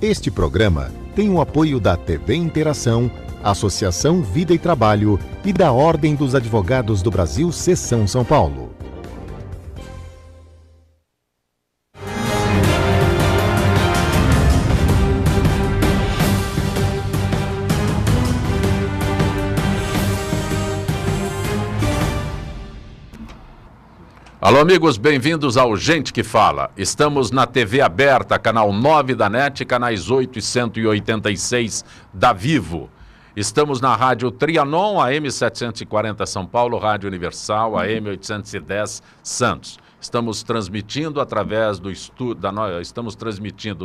Este programa tem o apoio da TV Interação, Associação Vida e Trabalho e da Ordem dos Advogados do Brasil, Seção São Paulo. Alô, amigos, bem-vindos ao Gente que Fala. Estamos na TV aberta, canal 9 da NET, canais 8 e 186 da Vivo. Estamos na Rádio Trianon, AM 740 São Paulo, Rádio Universal, AM 810 Santos. Estamos transmitindo através do estúdio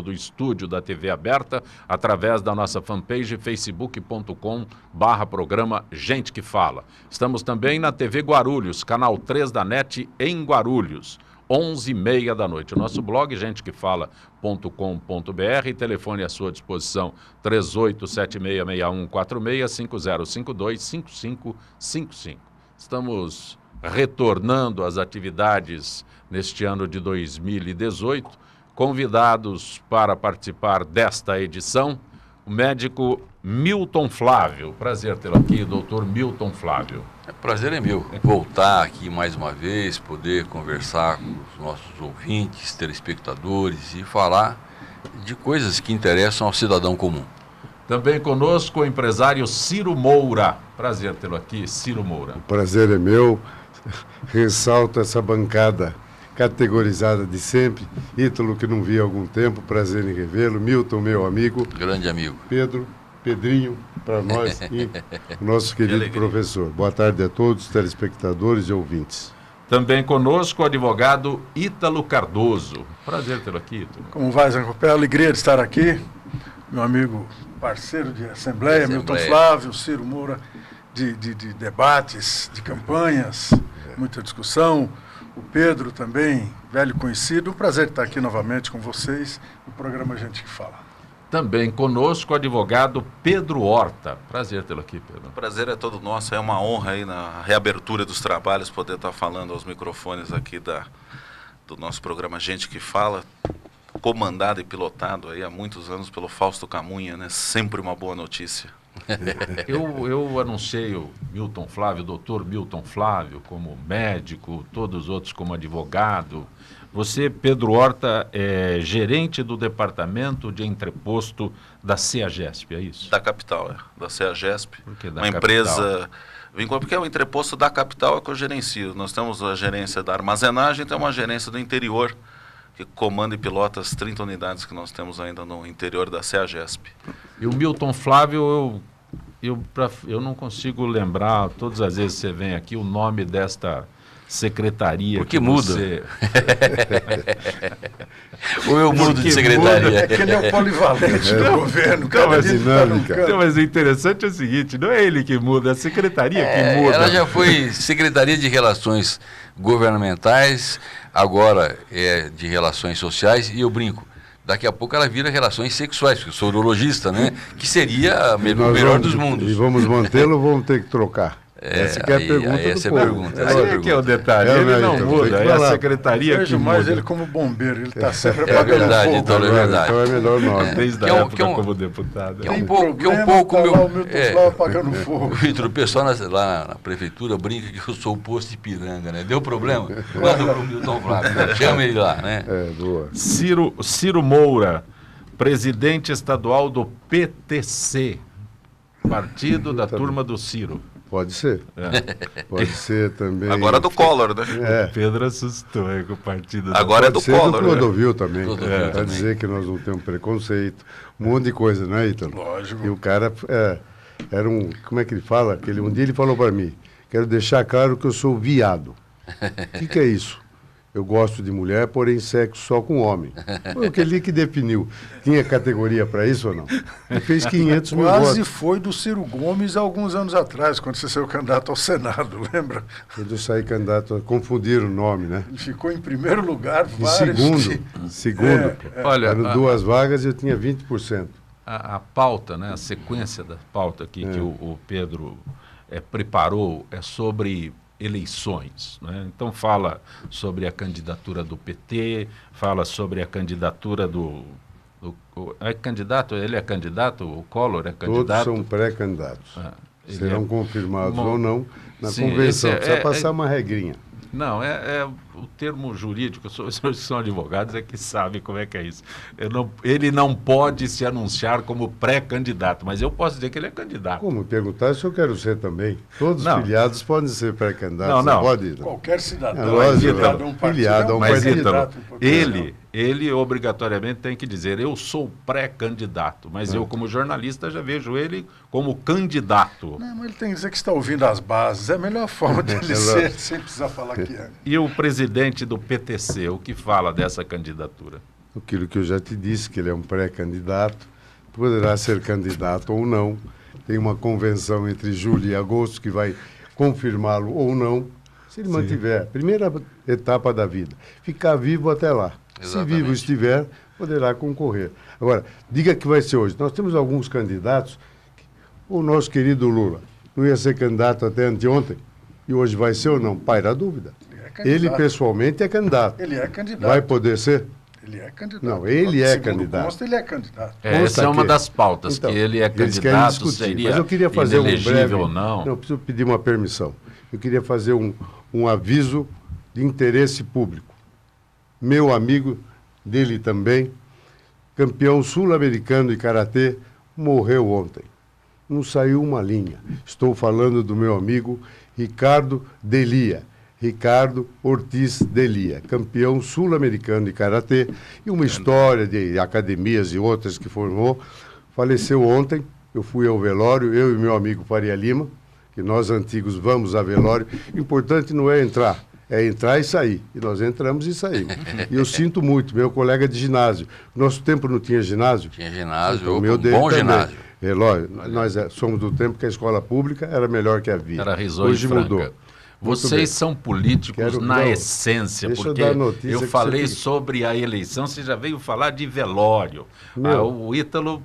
do estúdio da TV aberta, através da nossa fanpage facebook.com/programa Gente que Fala. Estamos também na TV Guarulhos, canal 3 da NET em Guarulhos, 11h30 da noite. O nosso blog gentequefala.com.br, telefone à sua disposição 38766146-5052-5555. Estamos retornando às atividades neste ano de 2018, convidados para participar desta edição, o médico Milton Flávio. Prazer tê-lo aqui, doutor Milton Flávio. Prazer é meu voltar aqui mais uma vez, poder conversar com os nossos ouvintes, telespectadores e falar de coisas que interessam ao cidadão comum. Também conosco o empresário Ciro Moura. Prazer tê-lo aqui, Ciro Moura. O prazer é meu. Ressalto essa bancada categorizada de sempre. Ítalo, que não vi há algum tempo, prazer em revê-lo. Milton, meu amigo. Grande amigo. Pedrinho, para nós, e o nosso querido professor. Boa tarde a todos, telespectadores e ouvintes. Também conosco o advogado Ítalo Cardoso. Prazer tê-lo aqui, Ítalo. Como vai, Zé Copé? Alegria de estar aqui. Meu amigo, parceiro de Assembleia, Milton Flávio, Ciro Moura, de debates, de campanhas, muita discussão. O Pedro também, velho conhecido. Um prazer estar aqui novamente com vocês no programa Gente que Fala. Também conosco o advogado Pedro Horta. Prazer tê-lo aqui, Pedro. O prazer é todo nosso. É uma honra aí na reabertura dos trabalhos poder estar falando aos microfones aqui do nosso programa Gente que Fala, comandado e pilotado aí há muitos anos pelo Fausto Camunha, né? Sempre uma boa notícia. Eu anunciei o Milton Flávio, doutor Milton Flávio, como médico, todos os outros como advogado. Você, Pedro Horta, é gerente do departamento de entreposto da CEAGESP, é isso? Da capital, da CEAGESP. Por que da uma capital? Empresa porque o entreposto da capital é que eu gerencio. Nós temos a gerência da armazenagem, tem uma gerência do interior, que comanda e pilota as 30 unidades que nós temos ainda no interior da CEAGESP. E o Milton Flávio, eu não consigo lembrar, todas as vezes que você vem aqui, o nome desta secretaria. Porque muda. Você... Ou eu mudo de secretaria. É que ele é o polivalente do governo. Cada dinâmica. Então, mas o interessante é o seguinte, não é ele que muda, é a secretaria que muda. Ela já foi Secretaria de Relações Governamentais, agora é de Relações Sociais, e eu brinco, daqui a pouco ela vira Relações Sexuais, porque eu sou urologista, né? Que seria o melhor dos mundos. E vamos mantê-lo ou vamos ter que trocar? Essa que é a pergunta essa do é a povo. pergunta. Aí que é o detalhe, ele não muda, é a secretaria que muda. Mais ele como bombeiro, ele está sempre É verdade, então é verdade. Então é melhor nós. Desde a época como deputado. Que é um pouco tá meu... lá o Milton Flávio apagando fogo. Vitor, o pessoal lá na prefeitura brinca que eu sou o posto de Ipiranga, né? Deu problema? Manda pro Milton Flávio, chama ele lá, né? Boa. Ciro Moura, presidente estadual do PTC, Partido da Turma do Ciro. Pode ser. Pode ser também. Agora do Collor, né? O Pedro assustou com o partido. Agora é do Collor. Do Clodovil também. Clodovil Para dizer que nós não temos preconceito. Um monte de coisa, não é, Ítalo? Lógico. E o cara era um... Como é que ele fala? Um dia ele falou para mim, quero deixar claro que eu sou viado. O que é isso? Eu gosto de mulher, porém sexo só com homem. Foi o que ele que definiu. Tinha categoria para isso ou não? Ele fez 500 mil votos. Quase foi do Ciro Gomes há alguns anos atrás, quando você saiu candidato ao Senado, lembra? Quando eu saí candidato, confundiram o nome, né? Ele ficou em primeiro lugar E vários... segundo. Olha, Eram duas vagas e eu tinha 20%. A pauta, né, a sequência da pauta aqui que o Pedro preparou é sobre eleições, né? Então fala sobre a candidatura do PT, fala sobre a candidatura do É candidato? Ele é candidato? O Collor é candidato? Todos são pré-candidatos. Serão confirmados ou não na Sim, convenção. Precisa passar uma regrinha. Não, é o termo jurídico, os senhores que são advogados é que sabem como é que é isso. Ele não pode se anunciar como pré-candidato, mas eu posso dizer que ele é candidato. Como perguntar se eu quero ser também? Todos os filiados podem ser pré-candidatos. Não. Pode, Qualquer cidadão. Lógico, filiado a um partido. Ele obrigatoriamente tem que dizer, eu sou pré-candidato, mas eu como jornalista já vejo ele como candidato. Não, mas ele tem que dizer que está ouvindo as bases, é a melhor forma dele ser, sem precisar falar que é. E o presidente do PTC, o que fala dessa candidatura? Aquilo que eu já te disse, que ele é um pré-candidato, poderá ser candidato ou não. Tem uma convenção entre julho e agosto que vai confirmá-lo ou não, se ele mantiver a primeira etapa da vida, ficar vivo até lá. Exatamente. Se vivo estiver, poderá concorrer. Agora, diga que vai ser hoje. Nós temos alguns candidatos. O nosso querido Lula não ia ser candidato até anteontem, e hoje vai ser ou não? Paira a dúvida. Ele pessoalmente é candidato. Ele é candidato. Vai poder ser? Ele é candidato. Não, ele é candidato. Consta, ele é candidato. Essa é uma das pautas, então, que ele é candidato, seria mas eu queria fazer inelegível ou não. Não, preciso pedir uma permissão. Eu queria fazer um aviso de interesse público. Meu amigo, dele também, campeão sul-americano de karatê, morreu ontem. Não saiu uma linha. Estou falando do meu amigo Ricardo Delia. Ricardo Ortiz Delia, campeão sul-americano de karatê, e uma história de academias e outras que formou. Faleceu ontem, eu fui ao velório, eu e meu amigo Faria Lima, que nós antigos vamos a velório. O importante não é entrar e sair. E nós entramos e saímos. E eu sinto muito, meu colega de ginásio. Nosso tempo não tinha ginásio? Tinha ginásio, então, um bom ginásio. É lógico, nós somos do tempo que a escola pública era melhor que a vida. Era risonho. Hoje mudou. Vocês são políticos na essência, porque eu falei sobre a eleição, você já veio falar de velório. O Ítalo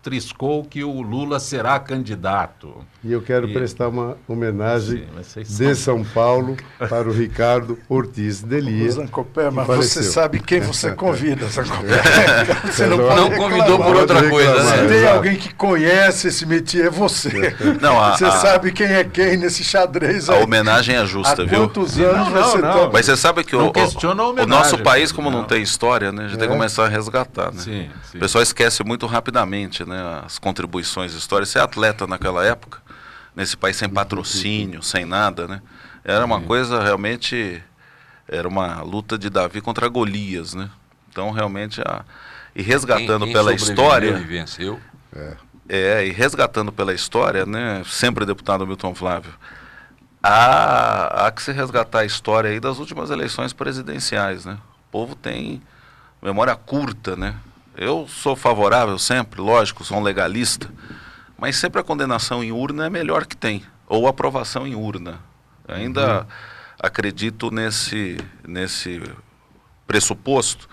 triscou que o Lula será candidato. E eu quero prestar uma homenagem de São Paulo para o Ricardo Ortiz Delia. Zancopé, mas você sabe quem você convida, Zancopé. Você não convidou por outra coisa, né? Se tem alguém que conhece esse métier, é você. Você sabe quem é quem nesse xadrez aí. A homenagem é justa, viu? Quantos anos você tá... Mas você sabe que o nosso país, como não tem história, né, a gente tem que começar a resgatar, né? Sim. O pessoal esquece muito rapidamente, né, as contribuições históricas. Ser atleta naquela época, nesse país sem patrocínio, sem nada, né? Era uma coisa realmente, era uma luta de Davi contra Golias, né? Então realmente e resgatando quem pela história, e venceu. E resgatando pela história, né? Sempre deputado Milton Flávio. Há que se resgatar a história aí das últimas eleições presidenciais, né? O povo tem memória curta, né? Eu sou favorável sempre, lógico, sou um legalista, mas sempre a condenação em urna é melhor que tem, ou aprovação em urna. Ainda acredito nesse pressuposto.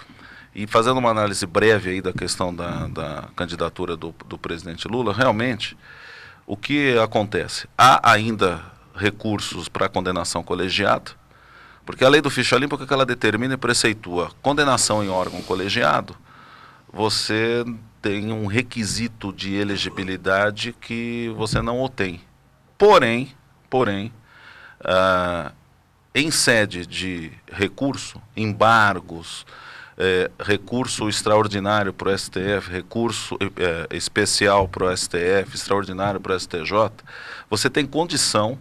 E fazendo uma análise breve aí da questão da candidatura do presidente Lula, realmente, o que acontece? Há ainda recursos para condenação colegiada, porque a lei do ficha limpa, o que ela determina e preceitua? Condenação em órgão colegiado, você tem um requisito de elegibilidade que você não o tem. Porém, em sede de recurso, embargos, recurso extraordinário para o STF, recurso especial para o STF, extraordinário para o STJ, você tem condição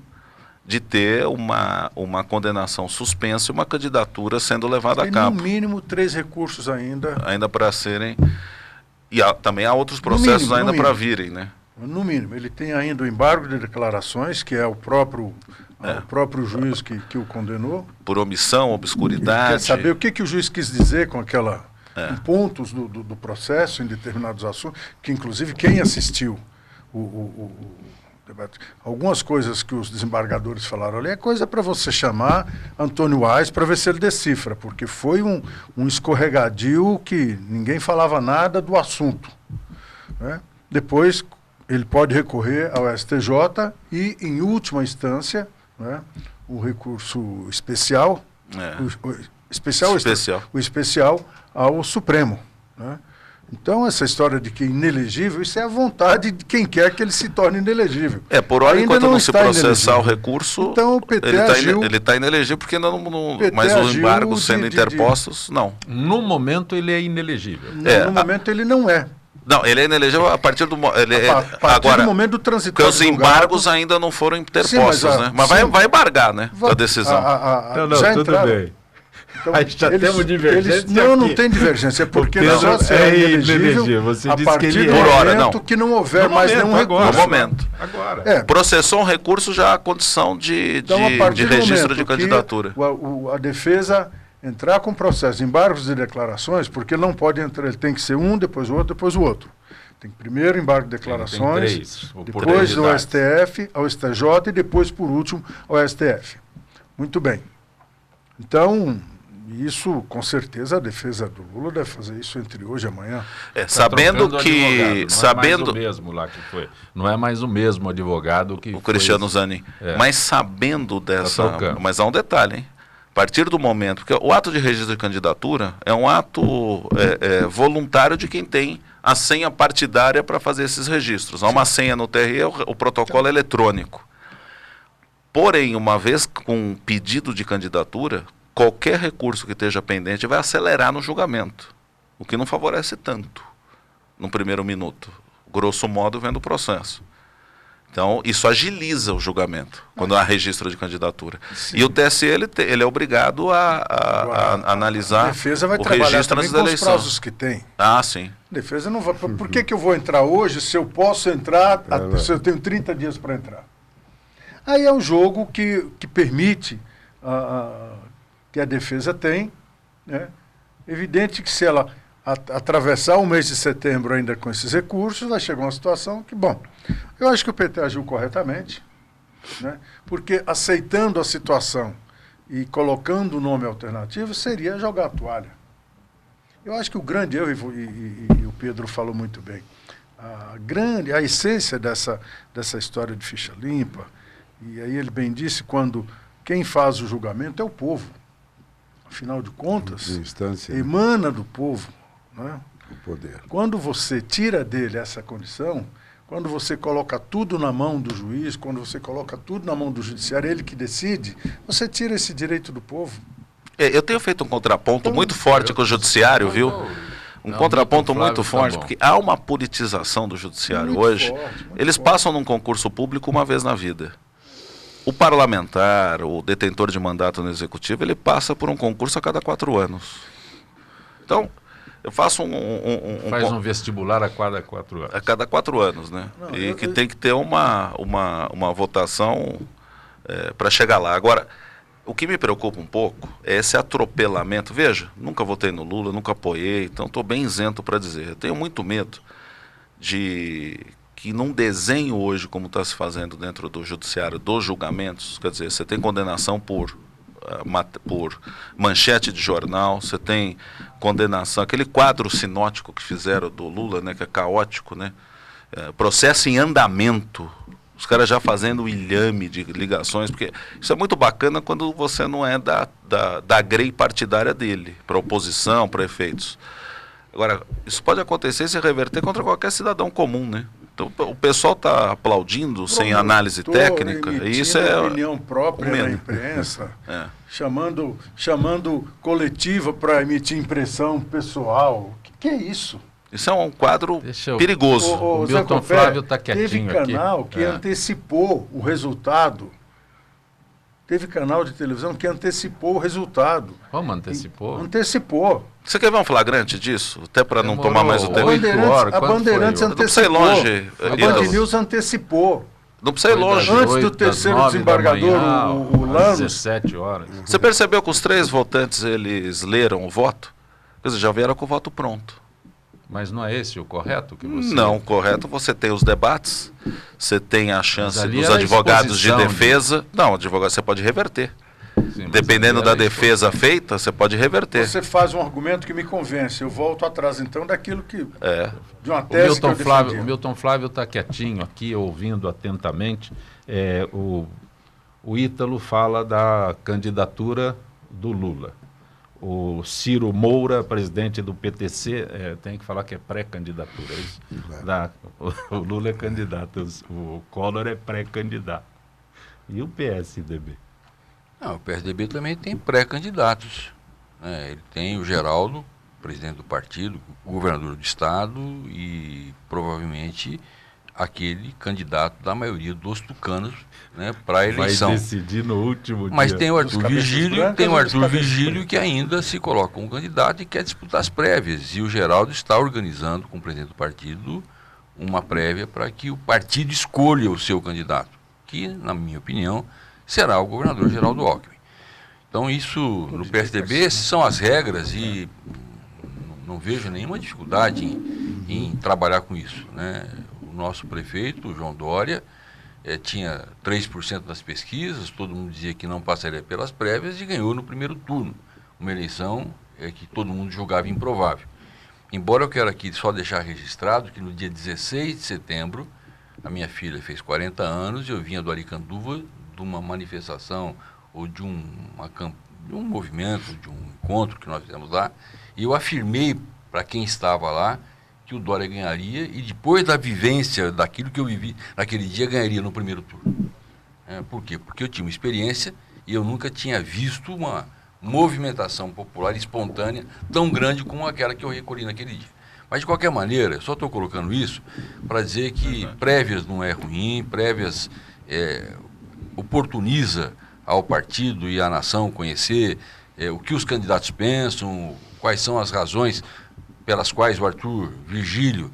de ter uma condenação suspensa e uma candidatura sendo levada a cabo. No mínimo 3 recursos ainda. Ainda para serem... E também há outros processos ainda para virem, né? No mínimo. Ele tem ainda o embargo de declarações, que é o próprio juiz que o condenou. Por omissão, obscuridade. Quer saber o que o juiz quis dizer com aquela... com pontos do processo em determinados assuntos, que inclusive quem assistiu o debate, algumas coisas que os desembargadores falaram ali, é coisa para você chamar Antônio Aires para ver se ele decifra, porque foi um escorregadio que ninguém falava nada do assunto, né? Depois ele pode recorrer ao STJ e, em última instância, né, o recurso especial, o especial ao Supremo, né? Então, essa história de que é inelegível, isso é a vontade de quem quer que ele se torne inelegível. Por hora, Ainda enquanto não se processar inelegível. o recurso, Então, o PT ele está inelegível porque ainda não PT mas os agiu embargos sendo interpostos, não. No momento ele é inelegível. No momento ele não é. Não, ele é inelegível a partir do do momento do transitório. Porque os embargos ainda não foram interpostos, Sim, né? Mas vai embargar, né? A decisão. Já tudo entraram. bem. Então, Aí já temos divergência não aqui. tem divergência, porque O só Pedro será é inelegível inelegível. Você a disse que partir ele do é. Por hora, momento não. que não houver No mais momento, nenhum agora. recurso. No momento. Agora. Processou um recurso já a condição de Então, a partir do registro momento de candidatura. que a defesa entrar com processo de embargos e declarações, porque ele não pode entrar, ele tem que ser um, depois o outro, depois o outro. Tem que primeiro embargo de declarações, Tem 3, por depois ao prioridade. STF, ao STJ e depois, por último, ao STF. Muito bem. Então, isso, com certeza, a defesa do Lula deve fazer isso entre hoje e amanhã. Sabendo Trocando que... advogado, sabendo não é mais o mesmo lá que foi. Não é mais o mesmo advogado que o Cristiano foi. Zanin. É. Mas sabendo dessa... trocando. Mas há um detalhe, hein? A partir do momento... Porque o ato de registro de candidatura é um ato voluntário de quem tem a senha partidária para fazer esses registros. Há uma senha no TRE, o protocolo é eletrônico. Porém, uma vez com pedido de candidatura, qualquer recurso que esteja pendente vai acelerar no julgamento, o que não favorece tanto no primeiro minuto, grosso modo vendo o processo. Então, isso agiliza o julgamento, quando há registro de candidatura. Sim. E o TSE, ele é obrigado a analisar a defesa vai o trabalhar registro também antes da com os eleição. prazos que tem. Ah, sim. A defesa não vai... Por que eu vou entrar hoje se eu posso entrar, se eu tenho 30 dias para entrar? Aí é um jogo que permite que a defesa tem, né? Evidente que se ela atravessar o mês de setembro ainda com esses recursos, vai chegar uma situação que, bom, eu acho que o PT agiu corretamente, né? Porque aceitando a situação e colocando o nome alternativo seria jogar a toalha. Eu acho que o grande erro, e o Pedro falou muito bem, a essência dessa história de ficha limpa, e aí ele bem disse, quando quem faz o julgamento é o povo. Afinal de contas, instância, emana do povo, né? O poder. Quando você tira dele essa condição, quando você coloca tudo na mão do juiz, quando você coloca tudo na mão do judiciário, ele que decide, você tira esse direito do povo. Eu tenho feito um contraponto muito forte com o judiciário, viu? Um contraponto muito forte, porque há uma politização do judiciário hoje. Eles passam num concurso público uma vez na vida. O parlamentar, o detentor de mandato no executivo, ele passa por um concurso a cada 4 anos. Então, eu faço Faz um vestibular a cada 4 anos. A cada 4 anos, né? Não, e que tem que ter uma votação para chegar lá. Agora, o que me preocupa um pouco é esse atropelamento. Veja, nunca votei no Lula, nunca apoiei, então estou bem isento para dizer. Eu tenho muito medo de que num desenho hoje, como está se fazendo dentro do judiciário, dos julgamentos, quer dizer, você tem condenação por manchete de jornal, você tem condenação, aquele quadro sinótico que fizeram do Lula, né, que é caótico, né, processo em andamento, os caras já fazendo o ilhame de ligações, porque isso é muito bacana quando você não é da grei partidária dele, para oposição, para efeitos. Agora, isso pode acontecer e se reverter contra qualquer cidadão comum, né? Então, o pessoal está aplaudindo sem análise técnica, e isso é opinião própria da imprensa, chamando coletiva para emitir impressão pessoal. O que é isso? Isso é um quadro perigoso. O Milton Flávio está quietinho aqui. Teve canal que antecipou o resultado. Teve canal de televisão que antecipou o resultado. Como antecipou? Antecipou. Você quer ver um flagrante disso? Até para não tomar mais o tempo. A Bandeirantes antecipou. Longe, a Band News antecipou. Não precisa ir longe. Antes do terceiro desembargador, o Lamos. 17 horas. Você percebeu que os 3 votantes, eles leram o voto? Quer dizer, já vieram com o voto pronto. Mas não é esse o correto que você... Não, correto, você tem os debates, você tem a chance dos advogados de defesa... Não, advogado, você pode reverter. Sim, dependendo da defesa feita, você pode reverter. Você faz um argumento que me convence, eu volto atrás então daquilo que... De uma tese que eu defendi. O Milton Flávio está quietinho aqui, ouvindo atentamente. O Ítalo fala da candidatura do Lula. o Ciro Moura, presidente do PTC, tem que falar que é pré-candidatura. O Lula é candidato, o Collor é pré-candidato. E o PSDB? Não, o PSDB também tem pré-candidatos. Né? Ele tem o Geraldo, presidente do partido, governador do estado e provavelmente aquele candidato da maioria dos tucanos, né, para a eleição. Vai decidir no último dia. Mas tem o Arthur Vigílio, que ainda se coloca como candidato e quer disputar as prévias. E o Geraldo está organizando com o presidente do partido uma prévia para que o partido escolha o seu candidato, que, na minha opinião, será o governador Geraldo Alckmin. Então, isso no PSDB são as regras e não vejo nenhuma dificuldade em trabalhar com isso, né? O nosso prefeito, o João Dória, tinha 3% das pesquisas, todo mundo dizia que não passaria pelas prévias e ganhou no primeiro turno. Uma eleição que todo mundo julgava improvável. Embora eu quero aqui só deixar registrado que no dia 16 de setembro, a minha filha fez 40 anos e eu vinha do Aricanduva de uma manifestação ou de um movimento, de um encontro que nós fizemos lá, e eu afirmei para quem estava lá que o Dória ganharia e depois da vivência daquilo que eu vivi naquele dia, ganharia no primeiro turno. Por quê? Porque eu tinha uma experiência e eu nunca tinha visto uma movimentação popular espontânea tão grande como aquela que eu recolhi naquele dia. Mas, de qualquer maneira, eu só estou colocando isso para dizer que prévias não é ruim, prévias oportuniza ao partido e à nação conhecer o que os candidatos pensam, quais são as razões pelas quais o Arthur Vigílio,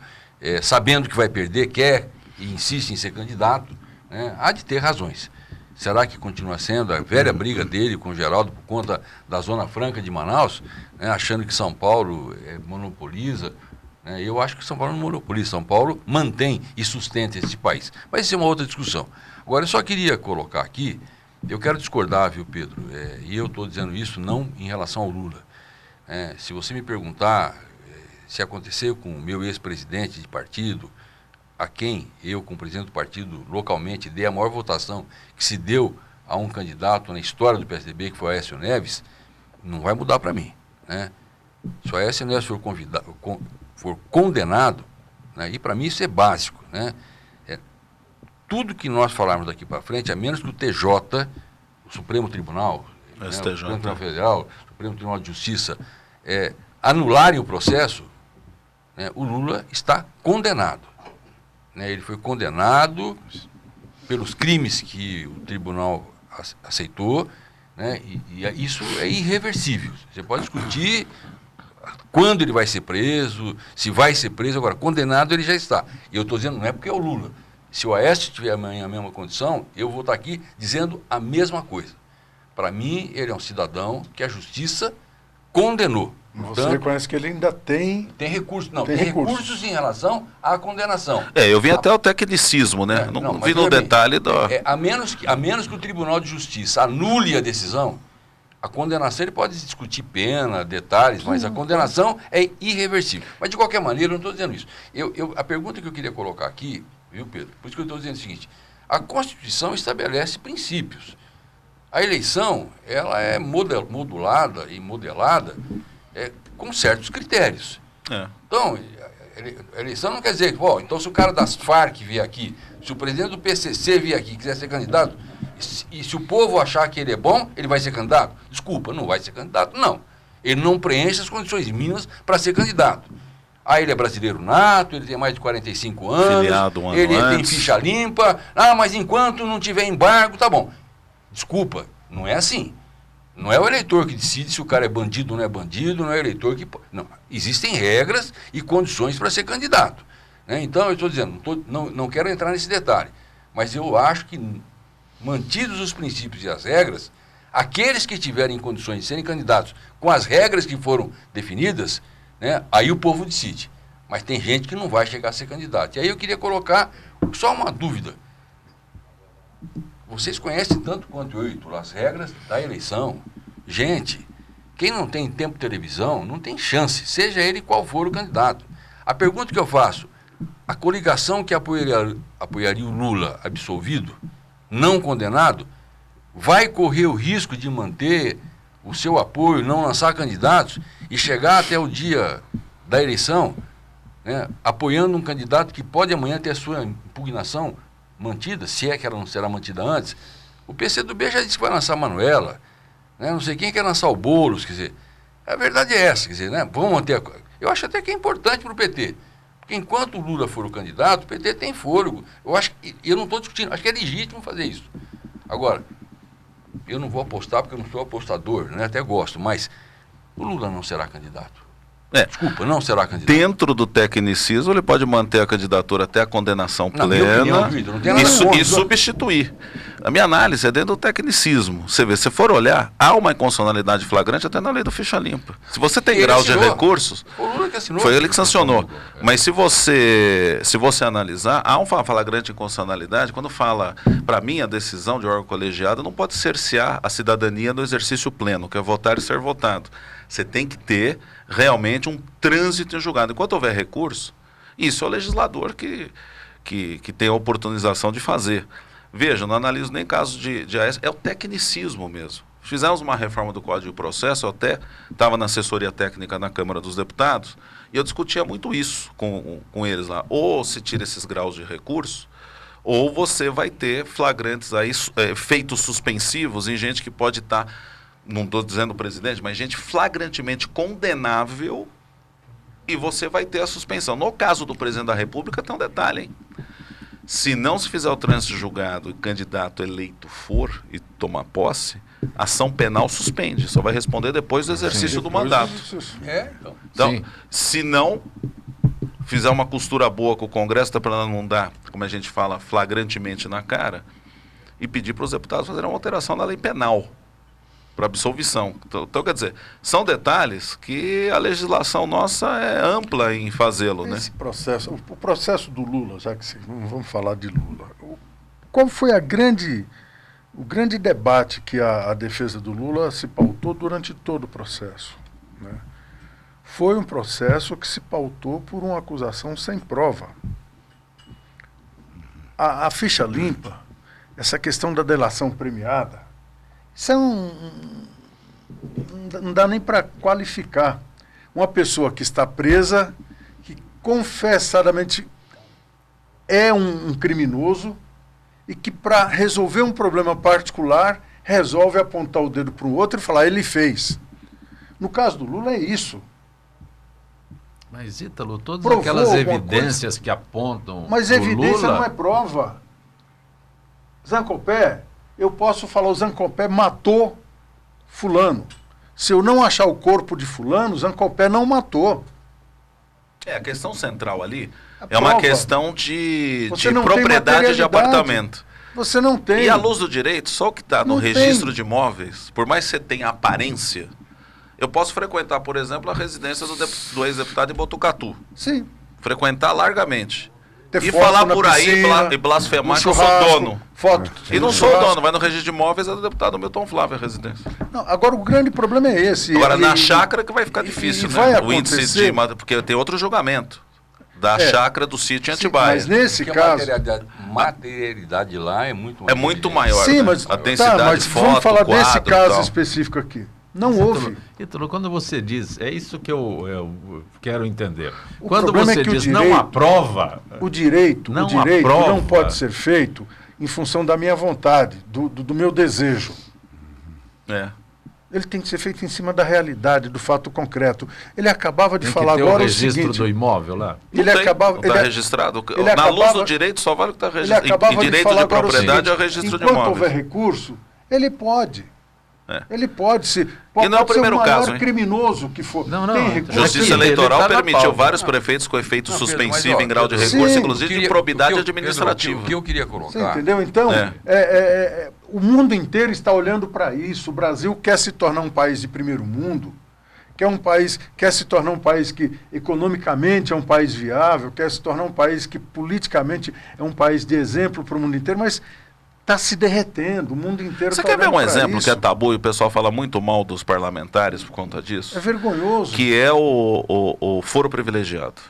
sabendo que vai perder, quer e insiste em ser candidato, né? Há de ter razões. Será que continua sendo a velha briga dele com o Geraldo por conta da Zona Franca de Manaus, né? Achando que São Paulo monopoliza? Né? Eu acho que São Paulo não monopoliza, São Paulo mantém e sustenta esse país. Mas isso é uma outra discussão. Agora, eu só queria colocar aqui, eu quero discordar, viu, Pedro? E eu estou dizendo isso não em relação ao Lula. Se você me perguntar se aconteceu com o meu ex-presidente de partido, a quem eu, como presidente do partido, localmente dei a maior votação que se deu a um candidato na história do PSDB, que foi o Aécio Neves, não vai mudar para mim. Né? Se o Aécio Neves for condenado, né, e para mim isso é básico, né? Tudo que nós falarmos daqui para frente, a menos que o TJ, o Supremo Tribunal, o Supremo Tribunal Federal, o Supremo Tribunal de Justiça, anularem o processo, né, o Lula está condenado. Né, ele foi condenado pelos crimes que o tribunal aceitou, né, e isso é irreversível. Você pode discutir quando ele vai ser preso, se vai ser preso, agora, condenado ele já está. E eu estou dizendo, não é porque é o Lula. Se o Aécio tiver amanhã a mesma condição, eu vou estar aqui dizendo a mesma coisa. Para mim, ele é um cidadão que a justiça condenou. Você reconhece que ele ainda tem recursos. Não, tem recursos em relação à condenação. Eu vim até o tecnicismo, né? Não vi no detalhe do... a menos que o Tribunal de Justiça anule a decisão, a condenação ele pode discutir pena, detalhes, mas a condenação é irreversível. Mas, de qualquer maneira, eu não estou dizendo isso. A pergunta que eu queria colocar aqui, viu, Pedro? Por isso que eu estou dizendo o seguinte: a Constituição estabelece princípios. A eleição, ela é modulada e modelada com certos critérios. Então, a eleição não quer dizer que, então se o cara das Farc vier aqui, se o presidente do PCC vier aqui e quiser ser candidato, e se o povo achar que ele é bom, ele vai ser candidato? Desculpa, não vai ser candidato, não. Ele não preenche as condições mínimas para ser candidato. Ele é brasileiro nato, ele tem mais de 45 anos, filiado um ano ele tem antes. ficha limpa, mas enquanto não tiver embargo, tá bom. Desculpa, não é assim. Não é o eleitor que decide se o cara é bandido ou não é bandido, não é o eleitor que... Não, existem regras e condições para ser candidato. Né? Então, eu estou dizendo, não quero entrar nesse detalhe, mas eu acho que, mantidos os princípios e as regras, aqueles que tiverem condições de serem candidatos com as regras que foram definidas, né, aí o povo decide. Mas tem gente que não vai chegar a ser candidato. E aí eu queria colocar só uma dúvida. Vocês conhecem tanto quanto eu, Heitor, as regras da eleição. Gente, quem não tem tempo de televisão não tem chance, seja ele qual for o candidato. A pergunta que eu faço: a coligação que apoiaria o Lula absolvido, não condenado, vai correr o risco de manter o seu apoio, não lançar candidatos e chegar até o dia da eleição, né, apoiando um candidato que pode amanhã ter a sua impugnação mantida, se é que ela não será mantida antes. O PCdoB já disse que vai lançar a Manuela, né, não sei quem quer lançar o Boulos, quer dizer, a verdade é essa, quer dizer, né, vamos manter eu acho até que é importante para o PT, porque enquanto o Lula for o candidato, o PT tem fôlego. Eu acho que, eu não estou discutindo, acho que é legítimo fazer isso. Agora, eu não vou apostar porque eu não sou apostador, né, até gosto, mas o Lula não será candidato. Desculpa, não será candidato. Dentro do tecnicismo, ele pode manter a candidatura até a condenação plena e substituir. A minha análise é dentro do tecnicismo. Você vê, se for olhar, há uma inconstitucionalidade flagrante até na lei do ficha limpa. Se você tem graus de recursos, foi ele que sancionou. Mas se você analisar, há um flagrante inconstitucionalidade quando fala, para mim, a decisão de órgão colegiado não pode cercear a cidadania no exercício pleno, que é votar e ser votado. Você tem que ter realmente um trânsito em julgado. Enquanto houver recurso, isso é o legislador que tem a oportunização de fazer. Veja, não analiso nem casos de AS, é o tecnicismo mesmo. Fizemos uma reforma do Código de Processo, eu até estava na assessoria técnica na Câmara dos Deputados, e eu discutia muito isso com eles lá. Ou se tira esses graus de recurso, ou você vai ter flagrantes aí, feitos suspensivos em gente que pode estar... não estou dizendo o presidente, mas gente flagrantemente condenável, e você vai ter a suspensão. No caso do presidente da República, tem um detalhe, hein? Se não se fizer o trânsito julgado e o candidato eleito for e tomar posse, a ação penal suspende, só vai responder depois do exercício do mandato. Então, se não fizer uma costura boa com o Congresso, está para não dar, como a gente fala, flagrantemente na cara, e pedir para os deputados fazerem uma alteração na lei penal para absolvição. Então, quer dizer, são detalhes que a legislação nossa é ampla em fazê-lo, né? Esse processo, o processo do Lula, já que vamos falar de Lula, qual foi o grande debate que a defesa do Lula se pautou durante todo o processo, né? Foi um processo que se pautou por uma acusação sem prova. A ficha limpa, essa questão da delação premiada, isso não dá nem para qualificar. Uma pessoa que está presa, que confessadamente é um criminoso e que, para resolver um problema particular, resolve apontar o dedo para o outro e falar, ele fez. No caso do Lula é isso. Mas, Ítalo, todas aquelas evidências que apontam mas evidência Lula... não é prova. Zancopé, eu posso falar, o Zancopé matou fulano. Se eu não achar o corpo de fulano, o Zancopé não matou. A questão central ali é uma questão de propriedade de apartamento. Você não tem. E à luz do direito, só o que está no registro de imóveis, por mais que você tenha aparência, eu posso frequentar, por exemplo, a residência do ex-deputado em Botucatu. Sim. Frequentar largamente. E falar por piscina, aí e blasfemar que eu sou dono. E não sou dono, vai no registro de imóveis, é do deputado Milton Flávio a residência. Não, agora o grande problema é esse. Agora na chácara que vai ficar difícil, né? O índice de... Porque tem outro julgamento da chácara do sítio em Atibaia. Mas nesse caso... A materialidade lá é muito maior. É muito maior. Sim, né? mas, a densidade de foto, vamos falar quadro, desse caso tal. específico aqui. Não houve. Ítalo, quando você diz, é isso que eu quero entender. O quando você diz não aprova... O direito não pode ser feito em função da minha vontade, do meu desejo. Ele tem que ser feito em cima da realidade, do fato concreto. Ele acabava de falar agora o seguinte... o registro do imóvel lá? Não está registrado. Na luz do direito só vale o que está registrado. Em direito de propriedade é o registro de imóveis. Enquanto houver recurso, ele pode. Ele pode ser. E não é o primeiro caso, hein? Criminoso que for. A Justiça Eleitoral permitiu vários prefeitos com efeito suspensivo em grau de recurso, inclusive de probidade administrativa. O que eu queria colocar. Você entendeu? Então, o mundo inteiro está olhando para isso. O Brasil quer se tornar um país de primeiro mundo, quer se tornar um país que economicamente é um país viável, quer se tornar um país que politicamente é um país de exemplo para o mundo inteiro, mas está se derretendo, o mundo inteiro está. Você quer ver um exemplo que é tabu e o pessoal fala muito mal dos parlamentares por conta disso? É vergonhoso. Que é o foro privilegiado.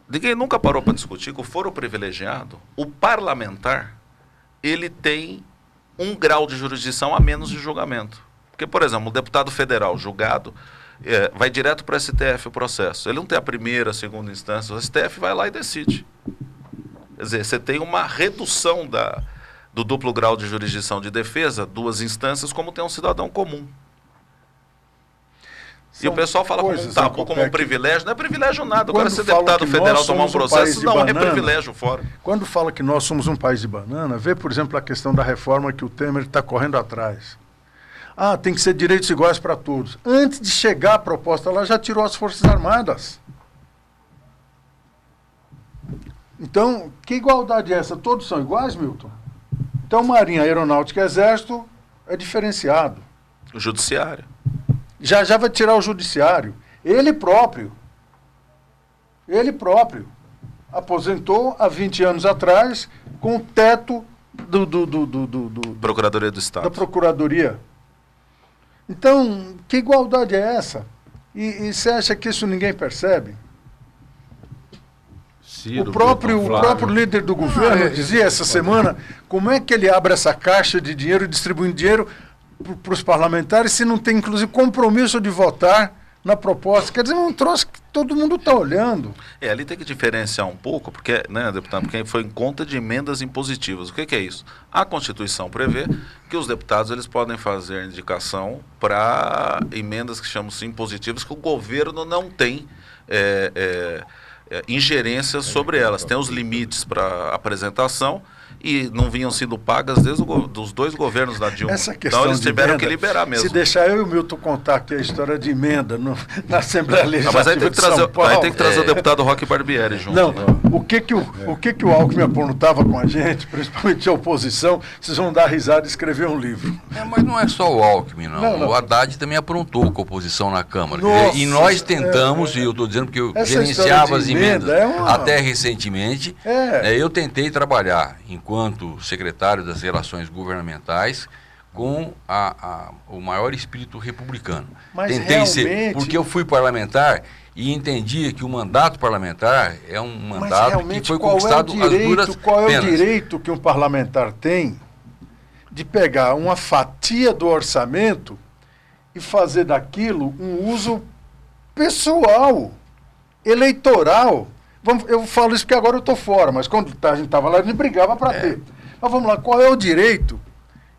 Ninguém nunca parou para discutir que o foro privilegiado, o parlamentar, ele tem um grau de jurisdição a menos de julgamento. Porque, por exemplo, um deputado federal julgado vai direto para o STF o processo. Ele não tem a primeira, a segunda instância, o STF vai lá e decide. Quer dizer, você tem uma redução do duplo grau de jurisdição de defesa, 2 instâncias, como tem um cidadão comum. E o pessoal fala como um tabu, como um privilégio. Não é privilégio nada. Agora, ser deputado federal tomar um processo, não é privilégio fora. Quando fala que nós somos um país de banana, vê, por exemplo, a questão da reforma que o Temer está correndo atrás. Ah, tem que ser direitos iguais para todos. Antes de chegar a proposta, ela já tirou as Forças Armadas. Então, que igualdade é essa? Todos são iguais, Milton? Então, Marinha, Aeronáutica e Exército é diferenciado. O Judiciário. Já vai tirar o Judiciário. Ele próprio aposentou há 20 anos atrás com o teto Procuradoria do Estado. Da Procuradoria. Então, que igualdade é essa? E você acha que isso ninguém percebe? Ciro, o próprio líder do governo dizia essa semana como é que ele abre essa caixa de dinheiro, distribuindo dinheiro para os parlamentares, se não tem, inclusive, compromisso de votar na proposta. Quer dizer, é um troço que todo mundo está olhando. Ali tem que diferenciar um pouco, porque, né, deputado, porque foi em conta de emendas impositivas. O que é isso? A Constituição prevê que os deputados eles podem fazer indicação para emendas que chamam-se impositivas, que o governo não tem ingerência sobre elas. Tem os limites para apresentação e não vinham sendo pagas desde os 2 governos da Dilma. Então eles tiveram que liberar mesmo. Se deixar eu e o Milton contar aqui a história de emenda na Assembleia Legislativa mas aí tem que trazer, de São Paulo, aí tem que trazer o deputado Roque Barbieri junto. Não, o que o Alckmin apontava com a gente, principalmente a oposição, vocês vão dar risada e escrever um livro. Mas não é só o Alckmin, não. O Haddad também aprontou com a oposição na Câmara. Nossa, e nós tentamos, e eu estou dizendo porque eu gerenciava as emendas até recentemente, eu tentei trabalhar enquanto secretário das Relações Governamentais com o maior espírito republicano. Mas tentei ser, porque eu fui parlamentar e entendia que o mandato parlamentar é um mandato que foi conquistado às duras penas. Qual é o direito que um parlamentar tem de pegar uma fatia do orçamento e fazer daquilo um uso pessoal, eleitoral? Eu falo isso porque agora eu estou fora, mas quando a gente estava lá, a gente brigava para ter. Mas vamos lá, qual é o direito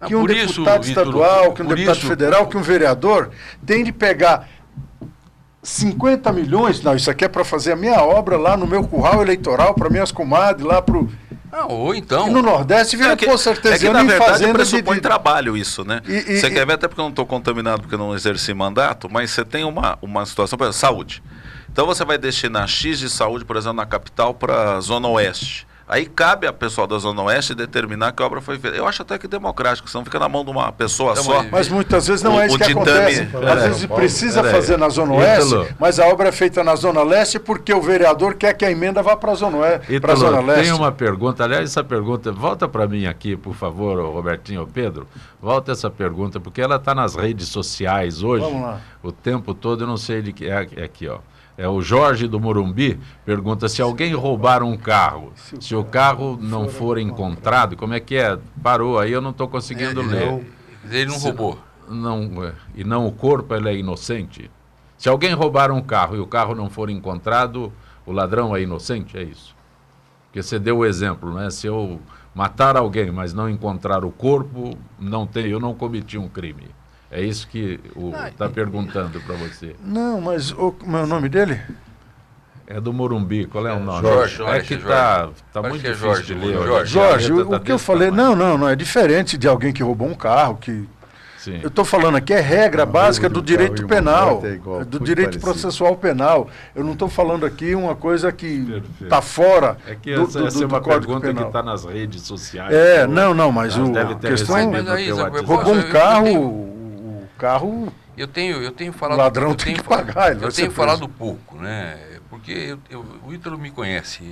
que um deputado estadual, que um deputado federal, que um vereador tem de pegar 50 milhões? Não, isso aqui é para fazer a minha obra lá no meu curral eleitoral, para minhas comadres, lá para o... ou então... E no Nordeste vira poço artesiano em fazenda pressupõe trabalho isso, né? Você quer ver, até porque eu não estou contaminado, porque eu não exerci mandato, mas você tem uma situação, por exemplo, saúde. Então você vai destinar X de saúde, por exemplo, na capital para a Zona Oeste. Aí cabe a pessoal da Zona Oeste determinar que a obra foi feita. Eu acho até que democrático, senão fica na mão de uma pessoa só. Mas muitas vezes não é isso que acontece. Às vezes precisa fazer na Zona Oeste, mas a obra é feita na Zona Leste porque o vereador quer que a emenda vá para a Zona Oeste, para a Zona Leste. Tem uma pergunta, aliás, essa pergunta, volta para mim aqui, por favor, Robertinho ou Pedro, volta essa pergunta, porque ela está nas redes sociais hoje, o tempo todo, eu não sei de que é aqui, ó. O Jorge do Morumbi pergunta se alguém roubar um carro, se o carro não for encontrado, como é que é? Parou, aí eu não estou conseguindo ler. Ele não roubou. E não o corpo, ele é inocente. Se alguém roubar um carro e o carro não for encontrado, o ladrão é inocente, é isso? Porque você deu o exemplo, né? Se eu matar alguém, mas não encontrar o corpo, eu não cometi um crime. É isso que está perguntando para você. Não, mas o nome dele? É do Morumbi, qual é o nome? Jorge. É que está muito difícil de ler. Jorge, o que eu falei, não, é diferente de alguém que roubou um carro, que... Sim. Eu estou falando aqui, é regra básica do direito penal, do direito processual penal. Eu não estou falando aqui uma coisa que está fora essa é uma pergunta que está nas redes sociais. Não, mas a questão é roubou um carro... carro, eu tenho falado, ladrão tem que pagar. Eu tenho falado pouco, né? Porque o Ítalo me conhece.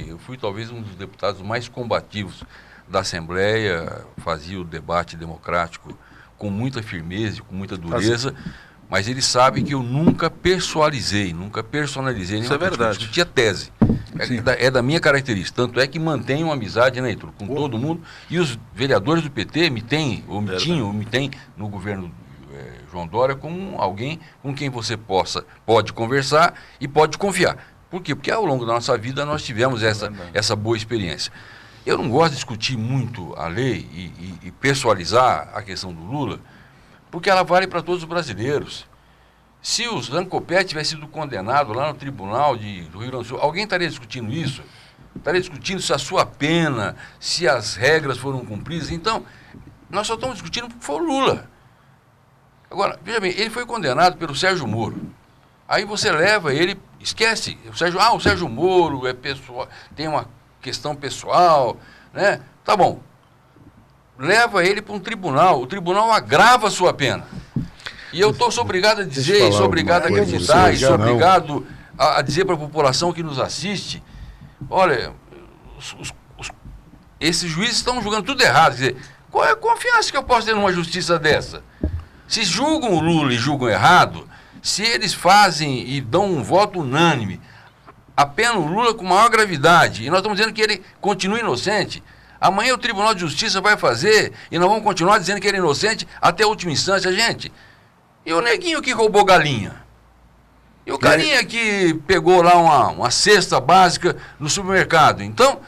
Eu fui talvez um dos deputados mais combativos da Assembleia, fazia o debate democrático com muita firmeza, com muita dureza, mas ele sabe que eu nunca personalizei Isso é verdade. Eu discutia tese. É da minha característica. Tanto é que mantenho uma amizade, né, Ítalo, com todo mundo. E os vereadores do PT me têm no governo João Dória como alguém com quem você pode conversar e pode confiar. Por quê? Porque ao longo da nossa vida nós tivemos essa boa experiência. Eu não gosto de discutir muito a lei e pessoalizar a questão do Lula, porque ela vale para todos os brasileiros. Se o Zancopé tivesse sido condenado lá no tribunal do Rio Grande do Sul, alguém estaria discutindo isso? Estaria discutindo se a sua pena, se as regras foram cumpridas. Então, nós só estamos discutindo porque foi o Lula. Agora, veja bem, ele foi condenado pelo Sérgio Moro. Aí você leva ele, esquece. O Sérgio Moro é pessoal, tem uma questão pessoal, né? Tá bom. Leva ele para um tribunal. O tribunal agrava a sua pena. E eu sou obrigado a dizer, sou obrigado a acreditar, e sou obrigado a dizer para a população que nos assiste, olha, esses juízes estão julgando tudo errado. Quer dizer, qual é a confiança que eu posso ter numa justiça dessa? Se julgam o Lula e julgam errado, se eles fazem e dão um voto unânime, apenam o Lula com maior gravidade, e nós estamos dizendo que ele continua inocente, amanhã o Tribunal de Justiça vai fazer, e nós vamos continuar dizendo que ele é inocente até a última instância, gente. E o neguinho que roubou galinha? E o carinha que pegou lá uma cesta básica no supermercado? Então,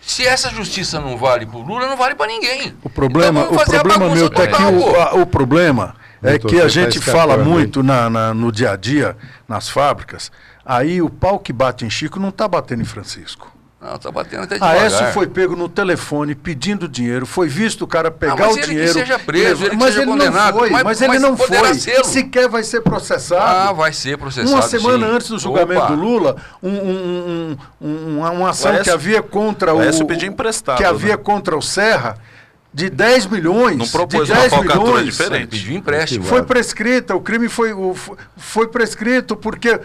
se essa justiça não vale para o Lula, não vale para ninguém. O problema, então, Milton, é que o problema é que a gente fala muito no dia a dia, nas fábricas, aí o pau que bate em Chico não está batendo em Francisco. Não, está batendo até devagar. Aécio foi pego no telefone pedindo dinheiro, foi visto o cara pegar o dinheiro. Mas ele que seja preso, ele que mas seja ele condenado. Mas ele não foi, sequer vai ser processado. Vai ser processado. Uma semana antes do julgamento do Lula, uma ação que havia contra o Aécio pediu emprestado, que havia contra o Serra, de 10 milhões, não propôs de 10 uma falcatrua milhões, diferente. Pediu empréstimo. Foi prescrita, o crime foi prescrito porque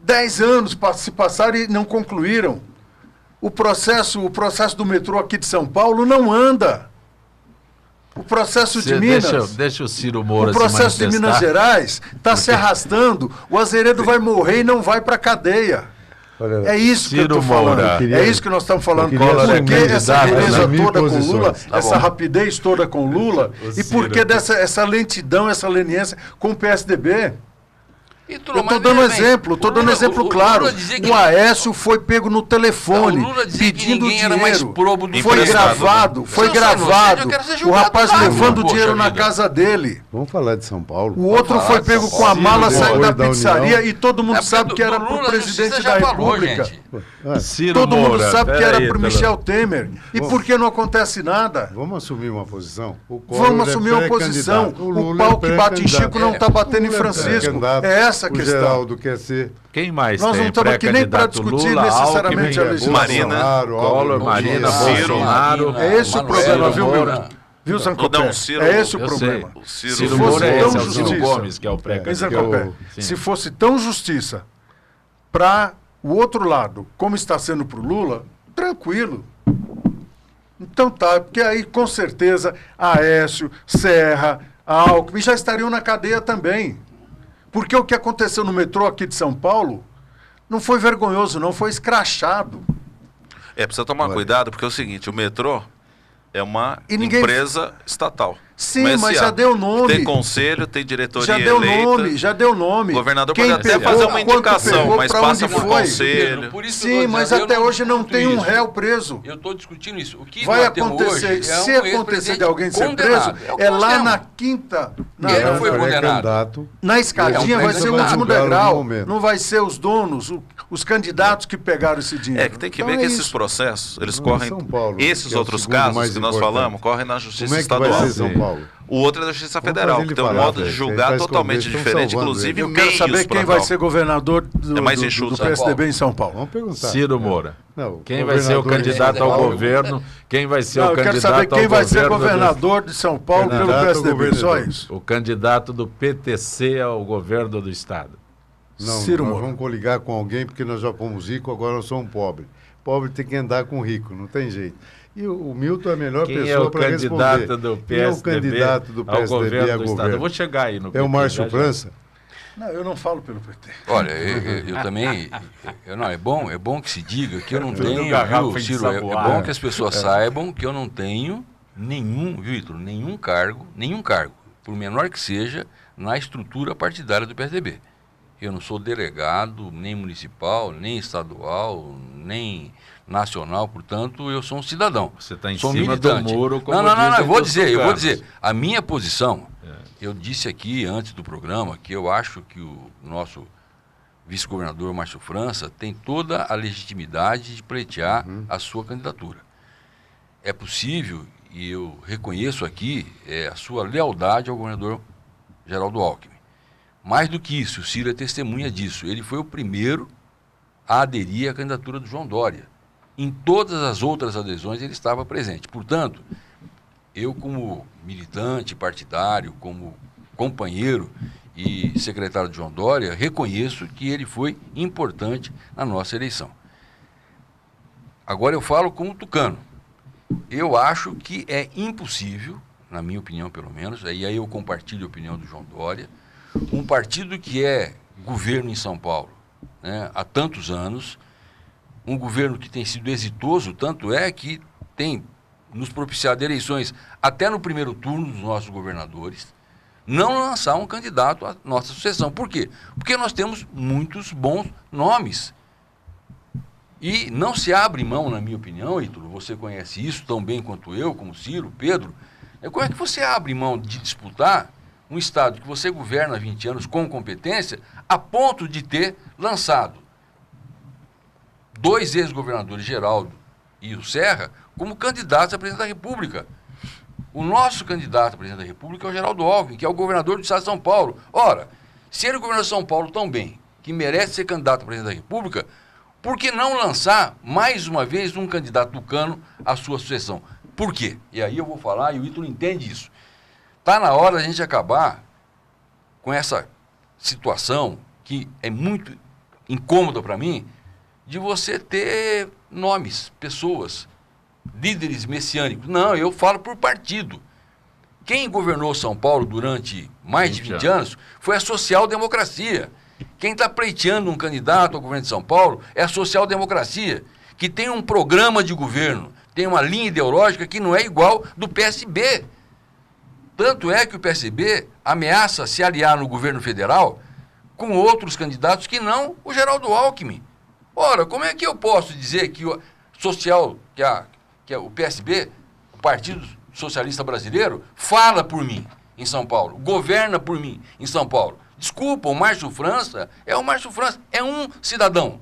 10 anos se passaram e não concluíram. O processo do metrô aqui de São Paulo não anda. O processo de Minas... Deixa o Ciro Moura o processo de Minas Gerais está se arrastando. O Azeredo vai morrer e não vai para a cadeia. É isso que eu estou falando. É isso que nós estamos falando. Porque essa beleza toda com Lula, essa rapidez toda com Lula, e por que essa lentidão, essa leniência com o PSDB? Eu estou dando exemplo, claro. O Aécio foi pego no telefone, pedindo dinheiro. Foi gravado. O rapaz levando dinheiro na casa dele. Vamos falar de São Paulo. O outro foi pego com a mala, saindo da pizzaria e todo mundo sabe que era para o presidente da República. Todo mundo sabe que era para o Michel Temer. E por que não acontece nada? Vamos assumir uma posição? Vamos assumir uma posição. O pau que bate em Chico não está batendo em Francisco. É essa a questão. O Geraldo quer ser. Quem mais Nós tem? não estamos aqui nem para discutir Lula, necessariamente a legislação. Collor, Marina, Bolsonaro. É esse o problema, viu, Milton? Viu, Zancopé? É esse o problema. Ciro Moura é esse, é o Ciro Gomes, que é o pré-candidato. Se fosse tão justiça para o outro lado, como está sendo para o Lula, tranquilo. Então tá, porque aí com certeza Aécio, Serra, Alckmin já estariam na cadeia também. Porque o que aconteceu no metrô aqui de São Paulo não foi vergonhoso, não, foi escrachado. Precisa tomar cuidado, porque é o seguinte, o metrô é uma empresa estatal. Sim, mas já deu nome. Tem conselho, tem diretoria Já deu nome. O governador pode até fazer uma indicação, mas passa por conselho. Sim, mas até hoje não tem um réu preso. Eu estou discutindo isso. O que vai acontecer, se acontecer de alguém ser preso, é lá na quinta... Ele foi condenado. Na escadinha vai ser o último degrau. Não vai ser os donos, os candidatos que pegaram esse dinheiro. Que tem que ver que esses processos, eles correm... Esses outros casos que nós falamos, correm na justiça estadual. O outro é da Justiça Federal, que tem um modo de julgar totalmente diferente, inclusive eu quero saber quem vai ser governador do PSDB em São Paulo. Vamos perguntar. Ciro Moura. Quem vai ser o candidato ao governo? Quem vai ser o candidato ao governo? Eu quero saber quem vai ser governador de São Paulo pelo PSDB, só isso. O candidato do PTC ao governo do Estado. Não, Ciro Moura. Vamos coligar com alguém porque nós já fomos ricos, agora nós somos pobres. Pobre tem que andar com rico, não tem jeito. E o Milton é a melhor pessoa para responder. Quem é o candidato do PSDB ao governo do Estado? Eu vou chegar aí no PT. É o Márcio França? Não, eu não falo pelo PT. Olha, eu também... é bom que se diga que eu não tenho... Viu, Ciro, é bom que as pessoas saibam que eu não tenho nenhum cargo por menor que seja, na estrutura partidária do PSDB. Eu não sou delegado, nem municipal, nem estadual, nem nacional, portanto, eu sou um cidadão. Você está em sou cima militante. do muro, como Não, eu vou dizem dizer, tucanos. A minha posição, eu disse aqui antes do programa que eu acho que o nosso vice-governador Márcio França tem toda a legitimidade de pleitear a sua candidatura. É possível, e eu reconheço aqui, a sua lealdade ao governador Geraldo Alckmin. Mais do que isso, o Ciro é testemunha disso. Ele foi o primeiro a aderir à candidatura do João Dória. Em todas as outras adesões ele estava presente. Portanto, eu como militante partidário, como companheiro e secretário de João Dória, reconheço que ele foi importante na nossa eleição. Agora eu falo como tucano. Eu acho que é impossível, na minha opinião pelo menos, e aí eu compartilho a opinião do João Dória, um partido que é governo em São Paulo, né, há tantos anos, um governo que tem sido exitoso, tanto é que tem nos propiciado eleições até no primeiro turno dos nossos governadores, não lançar um candidato à nossa sucessão. Por quê? Porque nós temos muitos bons nomes. E não se abre mão, na minha opinião, Ítalo, você conhece isso tão bem quanto eu, como Ciro, Pedro, como é que você abre mão de disputar um estado que você governa há 20 anos com competência, a ponto de ter lançado 2 ex-governadores, Geraldo e o Serra, como candidatos a presidente da República. O nosso candidato a presidente da República é o Geraldo Alckmin, que é o governador do estado de São Paulo. Ora, se ele é o governador de São Paulo tão bem, que merece ser candidato a presidente da República, por que não lançar, mais uma vez, um candidato tucano à sua sucessão? Por quê? E aí eu vou falar, e o Ítalo entende isso. Está na hora da gente acabar com essa situação que é muito incômoda para mim, de você ter nomes, pessoas, líderes messiânicos. Não, eu falo por partido. Quem governou São Paulo durante mais de 20 anos foi a social-democracia. Quem está pleiteando um candidato ao governo de São Paulo é a social-democracia, que tem um programa de governo, tem uma linha ideológica que não é igual do PSB. Tanto é que o PSB ameaça se aliar no governo federal com outros candidatos que não o Geraldo Alckmin. Ora, como é que eu posso dizer que o social, que é o PSB, o Partido Socialista Brasileiro, fala por mim em São Paulo, governa por mim em São Paulo? Desculpa, o Márcio França é o Márcio França, é um cidadão.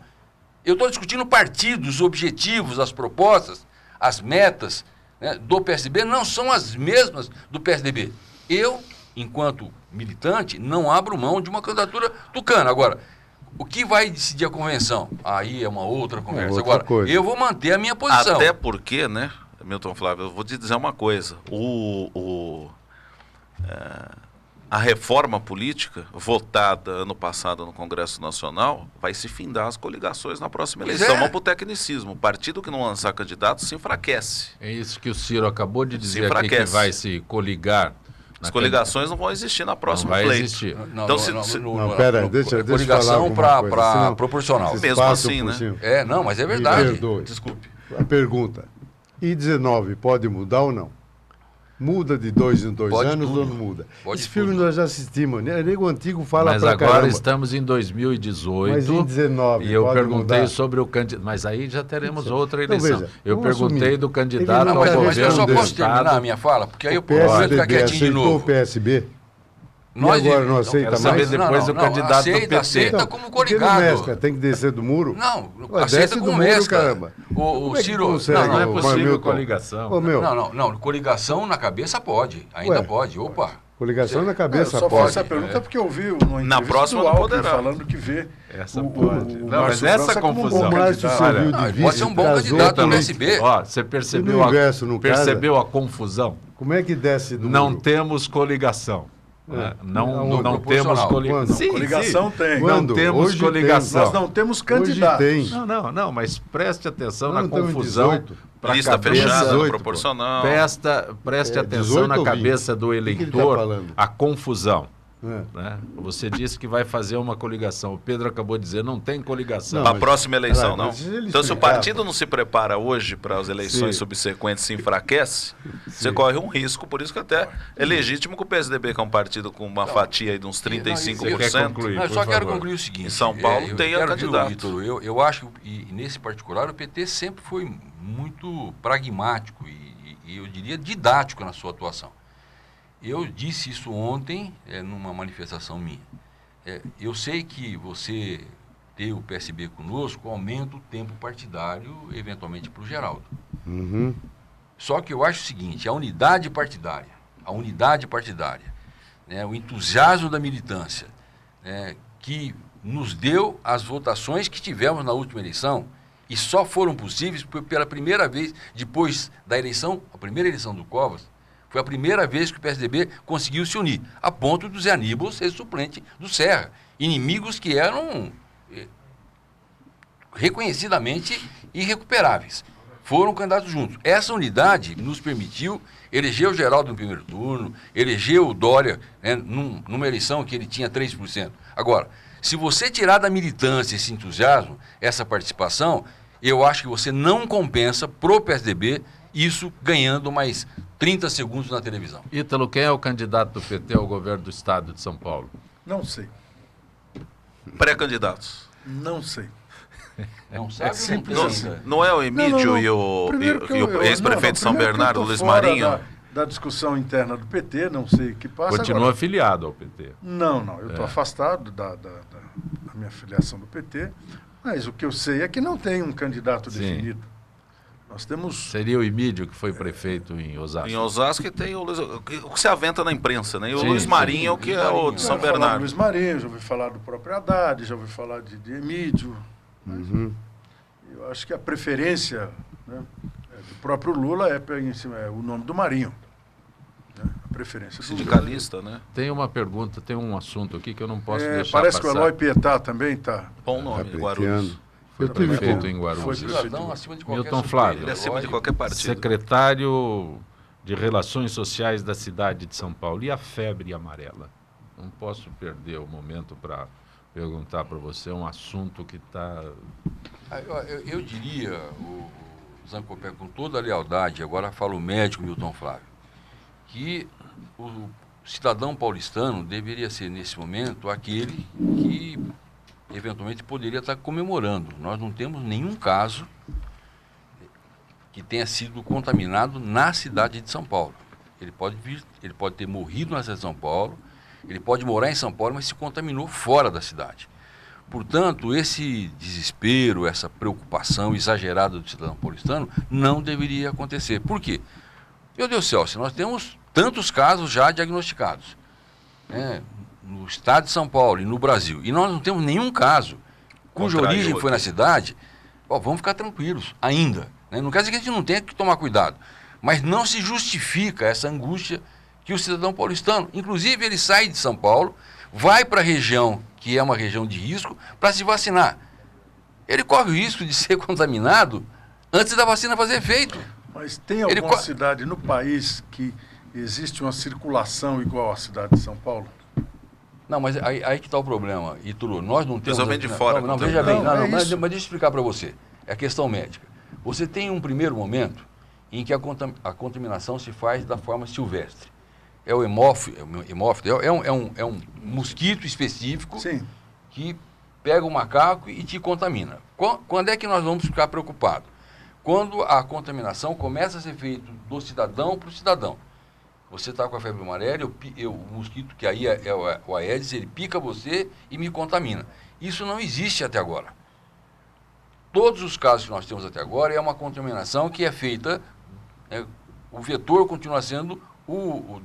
Eu estou discutindo partidos, os objetivos, as propostas, as metas, né, do PSB não são as mesmas do PSDB. Eu, enquanto militante, não abro mão de uma candidatura tucana. Agora, o que vai decidir a convenção? Aí é uma outra conversa. Agora, eu vou manter a minha posição. Até porque, né, Milton Flávio, eu vou te dizer uma coisa. A reforma política votada ano passado no Congresso Nacional vai se findar as coligações na próxima eleição. Vamos para o tecnicismo. O partido que não lançar candidato se enfraquece. É isso que o Ciro acabou de dizer aqui, que vai se coligar. As coligações não vão existir na próxima pleito. Não vai existir. Então, pera, deixa eu coligação para proporcional. Mesmo assim, né? Não, mas é verdade. Desculpe. A pergunta. E 19 pode mudar ou não? Muda de 2 em 2 anos ou não muda? Esse filme nós já assistimos, né? Nego Antigo fala pra caramba. Mas agora estamos em 2018. Mas em 19 e eu pode perguntei mudar? sobre o candidato. Mas aí já teremos outra eleição. Então, veja, eu perguntei do candidato ao mas governo eu só do posso terminar estado. a minha fala, porque aí eu PSDB posso ficar quietinho de aceitou novo. o PSB? Nós e agora não aceita quero mais? saber depois do candidato do PT. Aceita como Por que coligado. não mescla? Tem que descer do muro? Não, Ué, aceita desce como do muro, mescla. caramba. O Ciro... Não é ô, possível Milton. coligação. Ô, meu, Não, coligação na cabeça pode. Ainda pode. Opa. coligação na Eu cabeça só faço pode. essa pergunta porque eu vi uma Na próxima do não Alckmin poderá. falando que vê Essa o pode. Não, mas Márcio essa França como um confusão. bom O Márcio candidato. serviu Olha, de pode ser um bom vice, candidato casou do também. PSB. Ó, você percebeu a confusão? Como é que desce do Não muro? temos coligação. Né? Não temos proporcional. coligação. Quando? Sim, Coligação tem. Não Quando? temos Hoje coligação. Nós não temos Hoje candidato. tem. Não, mas preste atenção Não, na estamos em confusão. 18. Pra Lista cabeça, fechada, 18, proporcional. Preste atenção 18 na ou 20? cabeça do O que ele tá eleitor, falando? a confusão. Né? Você disse que vai fazer uma coligação. O Pedro acabou de dizer, não tem coligação. Para a próxima eleição, não. mas ele Então, se o explicava. partido não se prepara hoje para as eleições subsequentes, se enfraquece, você corre um risco. Por isso que até é legítimo que o PSDB, que é um partido com uma fatia aí de uns Você quer 35%, concluir? Não, eu por só quero favor. concluir o seguinte. Em São Paulo tem quero, candidato. Vitor, eu acho, e nesse particular, o PT sempre foi muito pragmático e eu diria didático na sua atuação. Eu disse isso ontem, numa manifestação minha. Eu sei que você ter o PSB conosco aumenta o tempo partidário, eventualmente para o Geraldo. Uhum. Só que eu acho o seguinte, a unidade partidária, né, o entusiasmo da militância, né, que nos deu as votações que tivemos na última eleição, e só foram possíveis pela primeira vez, depois da eleição, a primeira eleição do Covas, foi a primeira vez que o PSDB conseguiu se unir, a ponto do Zé Aníbal ser suplente do Serra. Inimigos que eram reconhecidamente irrecuperáveis. Foram candidatos juntos. Essa unidade nos permitiu eleger o Geraldo no primeiro turno, eleger o Dória, né, numa eleição que ele tinha 3%. Agora, se você tirar da militância esse entusiasmo, essa participação, eu acho que você não compensa pro PSDB isso ganhando mais 30 segundos na televisão. Ítalo, quem é o candidato do PT ao governo do estado de São Paulo? Não sei. Pré-candidatos. Não sei. Não sabe? simples Não assim. tem ainda. Não é o Emílio e o ex-prefeito de São Bernardo, Luiz Marinho? Da discussão interna do PT, não sei o que passa. Continua agora. afiliado ao PT. Não, eu estou afastado da minha filiação do PT, mas o que eu sei é que não tem um candidato Sim. definido. Nós temos... Seria o Emílio, que foi prefeito em Osasco. Em Osasco tem o Luiz, o que se aventa na imprensa, né? E o Sim, Luiz sim, Marinho, que é o de Já São ouvi falar do Bernardo. Luiz Marinho, já ouvi falar do próprio Haddad, já ouvi falar de Emílio. Uhum. Eu acho que a preferência, né, do próprio Lula é o nome do Marinho. Né? A preferência do Sindicalista, né? Tem uma pergunta, tem um assunto aqui que eu não posso deixar parece passar. que o Eloy Pietá também está... Bom nome, Guarulhos. Pleiteando. Eu tive Prefeito com... em Guarulhos. Foi Cidadão acima de qualquer Milton surpresa. Flávio. Ele é acima de qualquer partido. Secretário de Relações Sociais da cidade de São Paulo. E a febre amarela? Não posso perder o momento para perguntar para você um assunto que está... Eu diria, o Zancopé, com toda a lealdade, agora fala o médico Milton Flávio, que o cidadão paulistano deveria ser, nesse momento, aquele que eventualmente poderia estar comemorando. Nós não temos nenhum caso que tenha sido contaminado na cidade de São Paulo. Ele pode ter morrido na cidade de São Paulo, ele pode morar em São Paulo, mas se contaminou fora da cidade. Portanto, esse desespero, essa preocupação exagerada do cidadão paulistano não deveria acontecer. Por quê? Meu Deus do céu, se nós temos tantos casos já diagnosticados, né, no estado de São Paulo e no Brasil, e nós não temos nenhum caso cuja origem foi na cidade, vamos ficar tranquilos ainda. Né? Não quer dizer que a gente não tenha que tomar cuidado, mas não se justifica essa angústia que o cidadão paulistano, inclusive ele sai de São Paulo, vai para a região que é uma região de risco para se vacinar. Ele corre o risco de ser contaminado antes da vacina fazer efeito. Mas tem alguma cidade no país que existe uma circulação igual à cidade de São Paulo? Não, mas aí que está o problema, Ítalo. Nós não temos... Pessoal vem de fora. Não, veja bem, mas deixa eu explicar para você. É a questão médica. Você tem um primeiro momento em que a contaminação se faz da forma silvestre. É o hemófilo, é um mosquito específico. Sim. Que pega o macaco e te contamina. Quando é que nós vamos ficar preocupados? Quando a contaminação começa a ser feita do cidadão para o cidadão. Você está com a febre amarela, o mosquito, que aí é o Aedes, ele pica você e me contamina. Isso não existe até agora. Todos os casos que nós temos até agora é uma contaminação que é feita, o vetor continua sendo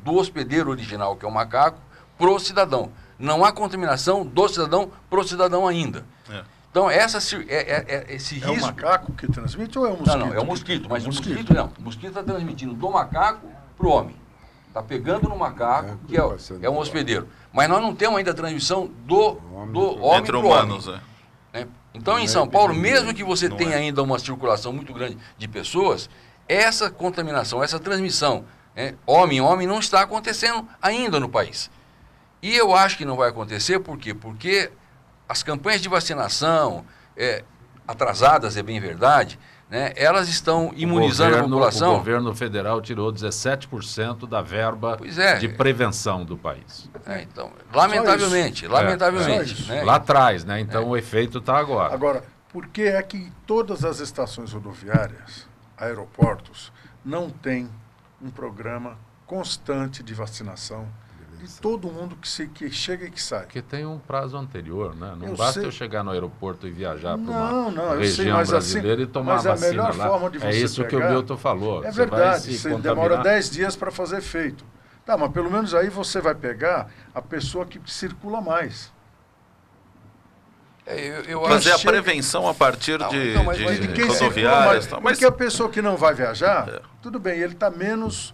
do hospedeiro original, que é o macaco, pro cidadão. Não há contaminação do cidadão pro cidadão ainda. Então, esse risco... É o macaco que transmite ou é o mosquito? Não, é o mosquito, mas o mosquito está transmitindo do macaco pro homem. Está pegando no macaco, que é um hospedeiro. Mas nós não temos ainda a transmissão do homem entre pro humanos, homem. Então, em São Paulo, mesmo que você tenha ainda uma circulação muito grande de pessoas, essa contaminação, essa transmissão, homem em homem, não está acontecendo ainda no país. E eu acho que não vai acontecer, por quê? Porque as campanhas de vacinação, atrasadas, é bem verdade, né, elas estão imunizando a população. O governo federal tirou 17% da verba de prevenção do país. Então, lamentavelmente. Né? Lá atrás, né? Então o efeito está agora. Agora, por que é que todas as estações rodoviárias, aeroportos, não têm um programa constante de vacinação de todo mundo que chega e que sai? Porque tem um prazo anterior, né? Não basta eu chegar no aeroporto e viajar para uma eu sei, região mas brasileira e tomar a vacina melhor lá. Forma de você é isso que o Milton falou. É verdade, você demora 10 dias para fazer efeito. Tá, mas pelo menos aí você vai pegar a pessoa que circula mais. Fazer a prevenção a partir de rodoviárias. Porque a pessoa que não vai viajar, tudo bem, ele está menos...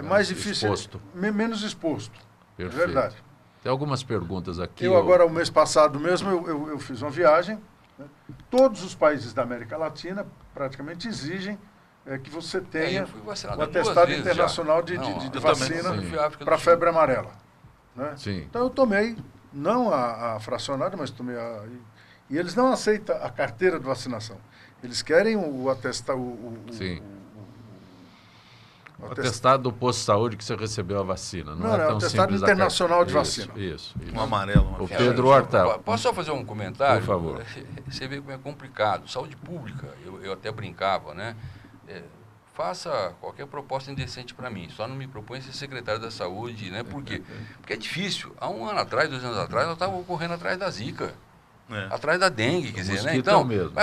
mais difícil, menos exposto. Perfeito. É verdade. Tem algumas perguntas aqui. Agora, o mês passado mesmo, eu fiz uma viagem. Né? Todos os países da América Latina praticamente exigem que você tenha o atestado internacional de vacina para a febre amarela. Né? Sim. Então eu tomei, não a fracionada, mas tomei e eles não aceitam a carteira de vacinação. Eles querem o atestado... O atestado do posto de saúde que você recebeu a vacina. Não é tão simples. Atestado internacional de vacina. Isso. Um amarelo. O Pedro Horta. Posso só fazer um comentário? Por favor. Você vê como é complicado. Saúde pública, eu até brincava, né? Faça qualquer proposta indecente para mim. Só não me propõe ser secretário da saúde, né? Por quê? Porque é difícil. Há 1 ano atrás, 2 anos atrás, nós estávamos correndo atrás da Zika. Atrás da dengue, quer dizer, né? Então, mesmo.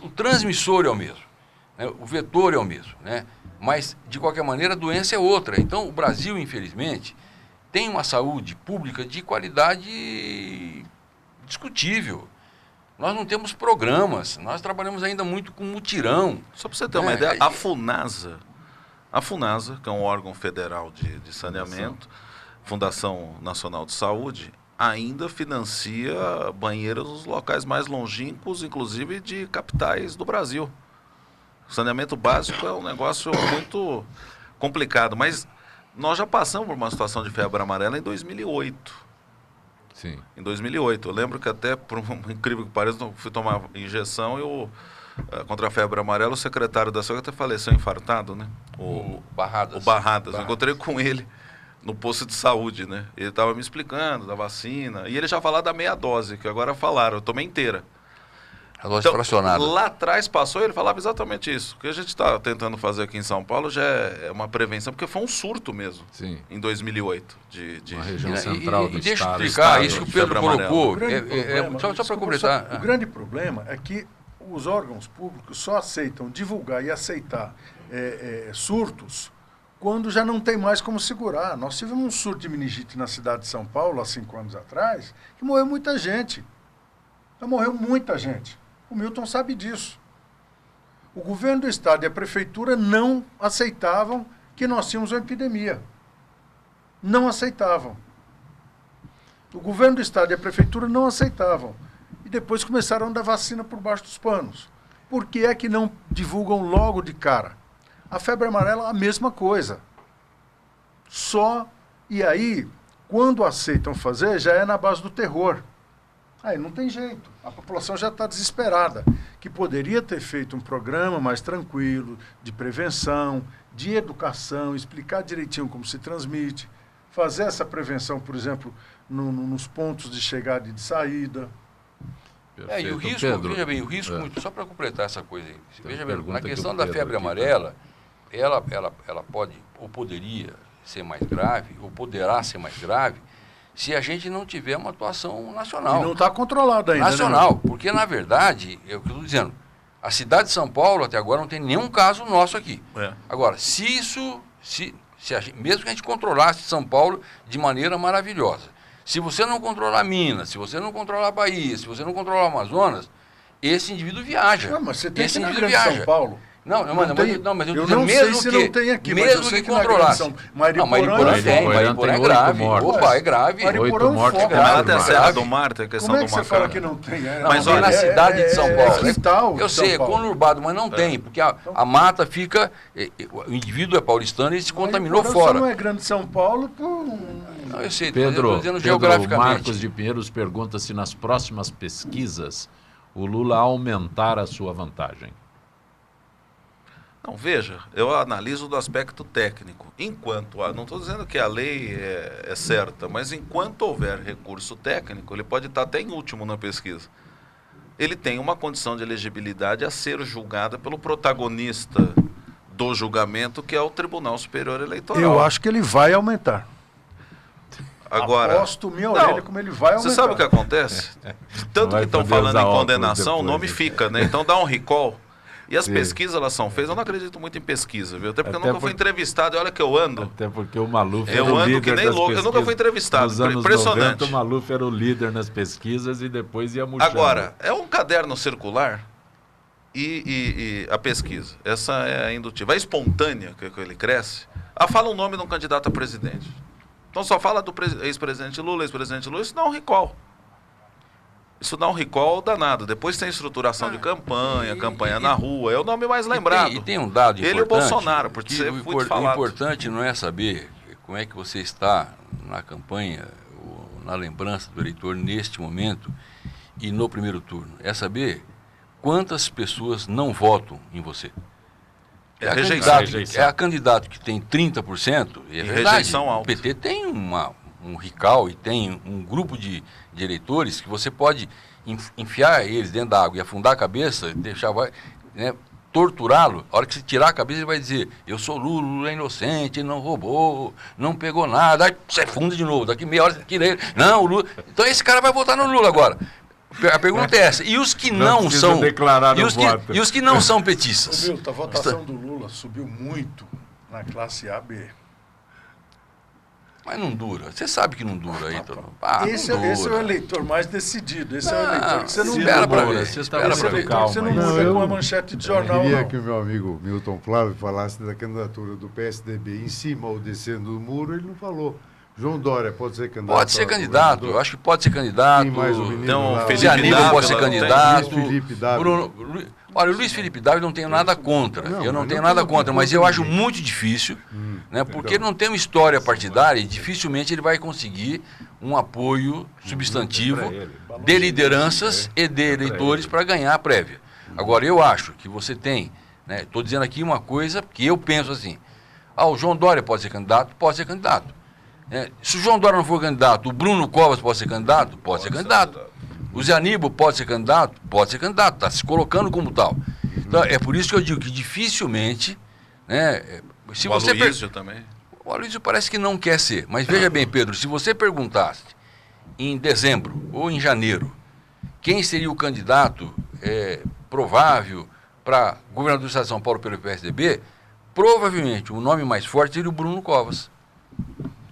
O transmissor é o mesmo. Né? O vetor é o mesmo, né? Mas, de qualquer maneira, a doença é outra. Então, o Brasil, infelizmente, tem uma saúde pública de qualidade discutível. Nós não temos programas, nós trabalhamos ainda muito com mutirão. Só para você ter uma ideia, a FUNASA, que é um órgão federal de saneamento, Fundação Nacional de Saúde, ainda financia banheiros nos locais mais longínquos, inclusive de capitais do Brasil. O saneamento básico é um negócio muito complicado, mas nós já passamos por uma situação de febre amarela em 2008. Sim. Em 2008. Eu lembro que até, por um incrível que pareça, eu fui tomar injeção e contra a febre amarela, o secretário da saúde até faleceu infartado, né? O Barradas. Eu encontrei com ele no posto de saúde, né? Ele estava me explicando da vacina, e ele já falava da meia dose, que agora falaram, eu tomei inteira. A dose fracionada. Lá atrás passou, ele falava exatamente isso. O que a gente está tentando fazer aqui em São Paulo já é uma prevenção, porque foi um surto mesmo, em 2008. Uma região central do deixa eu estado. Explicar isso que o Pedro colocou. Só para completar. O grande problema é que os órgãos públicos só aceitam divulgar e aceitar surtos quando já não tem mais como segurar. Nós tivemos um surto de meningite na cidade de São Paulo, há 5 anos atrás, que morreu muita gente. Então morreu muita gente. O Milton sabe disso. O governo do estado e a prefeitura não aceitavam que nós tínhamos uma epidemia. Não aceitavam. O governo do estado e a prefeitura não aceitavam. E depois começaram a dar vacina por baixo dos panos. Por que é que não divulgam logo de cara? A febre amarela, a mesma coisa. E aí, quando aceitam fazer, já é na base do terror. Aí não tem jeito. A população já está desesperada. Que poderia ter feito um programa mais tranquilo, de prevenção, de educação, explicar direitinho como se transmite, fazer essa prevenção, por exemplo, nos pontos de chegada e de saída. E o risco, Pedro, veja bem, o risco muito, só para completar essa coisa aí. Veja bem, na questão da febre amarela, ela pode, ou poderia ser mais grave, ou poderá ser mais grave, se a gente não tiver uma atuação nacional. E não está controlado ainda. Nacional, né? Porque, na verdade, é o que eu estou dizendo, a cidade de São Paulo, até agora, não tem nenhum caso nosso aqui. Agora, mesmo que a gente controlasse São Paulo de maneira maravilhosa, se você não controlar Minas, se você não controlar a Bahia, se você não controlar o Amazonas, esse indivíduo viaja. Mas você tem esse indivíduo viaja. São Paulo. Não, mas eu não sei se não tem aqui, mas eu sei que controlasse. Mariporã tem, Mariporã é grave. Opa, é grave. Mariporã é um foco. Até a Serra do Mar tem a questão do Como é que você fala que não tem? Mas olha, na cidade de São Paulo. Eu sei, é conurbado, mas não tem, porque a mata fica... O indivíduo é paulistano e ele se contaminou fora. Não é grande São Paulo, não, eu sei, Pedro, dizendo geograficamente. Marcos de Pinheiros pergunta se nas próximas pesquisas o Lula aumentar a sua vantagem. Não, veja, eu analiso do aspecto técnico. Não estou dizendo que a lei é certa, mas enquanto houver recurso técnico, ele pode estar até em último na pesquisa. Ele tem uma condição de elegibilidade a ser julgada pelo protagonista do julgamento, que é o Tribunal Superior Eleitoral. Eu acho que ele vai aumentar. Agora, aposto minha orelha como ele vai aumentar. Você sabe o que acontece? Tanto que estão falando em condenação, o nome fica, né? Então dá um recall. E as pesquisas, elas são feitas. Eu não acredito muito em pesquisa, viu? Até porque eu nunca fui entrevistado. E olha que eu ando. Até porque o Maluf era o líder que nem louco. Eu nunca fui entrevistado. Nos anos impressionante. 90, o Maluf era o líder nas pesquisas e depois ia murchando. Agora, é um caderno circular e a pesquisa. Essa é a indutiva. A espontânea, que ele cresce, fala o nome de um candidato a presidente. Então só fala do ex-presidente Lula, isso dá um recall. Isso dá um recall danado. Depois tem estruturação de campanha na rua, é o nome mais lembrado. E tem um dado importante. Ele e o Bolsonaro, porque você foi falado. O importante não é saber como é que você está na campanha, ou na lembrança do eleitor neste momento e no primeiro turno. É saber quantas pessoas não votam em você. É a candidato que tem 30%, e é verdade, rejeição alta. O PT tem um recall e tem um grupo de eleitores que você pode enfiar eles dentro da água e afundar a cabeça, deixar, né, torturá-lo. A hora que você tirar a cabeça, ele vai dizer: eu sou Lula, Lula é inocente, ele não roubou, não pegou nada. Aí você funda de novo, daqui meia hora você tira ele. Não, o Lula... Então esse cara vai votar no Lula agora. A pergunta é essa: e os que não são... E os que não são petistas? A votação do Lula subiu muito na classe AB. Mas não dura. Você sabe que não dura aí, esse é o eleitor mais decidido. Esse é o eleitor que você não espera para ver. ver. Esse é o eleitor que você não muda com uma manchete de jornal. Eu queria que o meu amigo Milton Flávio falasse da candidatura do PSDB em cima ou descendo do muro. Ele não falou. João Dória pode ser candidato? Pode ser candidato, eu acho que pode ser candidato. Tem mais um menino então, lá. Felipe Aníbal pode ser candidato. Luiz Felipe Dávila. Olha, o Luiz Felipe Dávila não tenho nada contra. Eu não tenho nada contra, mas eu acho muito difícil, né, porque ele não tem uma história partidária e dificilmente ele vai conseguir um apoio substantivo de lideranças e de eleitores para ganhar a prévia. Agora, eu acho que você tem, né, estou dizendo aqui uma coisa que eu penso assim: o João Dória pode ser candidato? Pode ser candidato. Se o João Dória não for candidato, o Bruno Covas pode ser candidato? Pode ser candidato. O Zé Aníbal pode ser candidato? Pode ser candidato, está se colocando como tal. Então, é por isso que eu digo que dificilmente, né, se o Aloysio também. O Aloysio parece que não quer ser, mas veja bem, Pedro, se você perguntasse em dezembro ou em janeiro quem seria o candidato provável para governador do estado de São Paulo pelo PSDB, provavelmente o nome mais forte seria o Bruno Covas.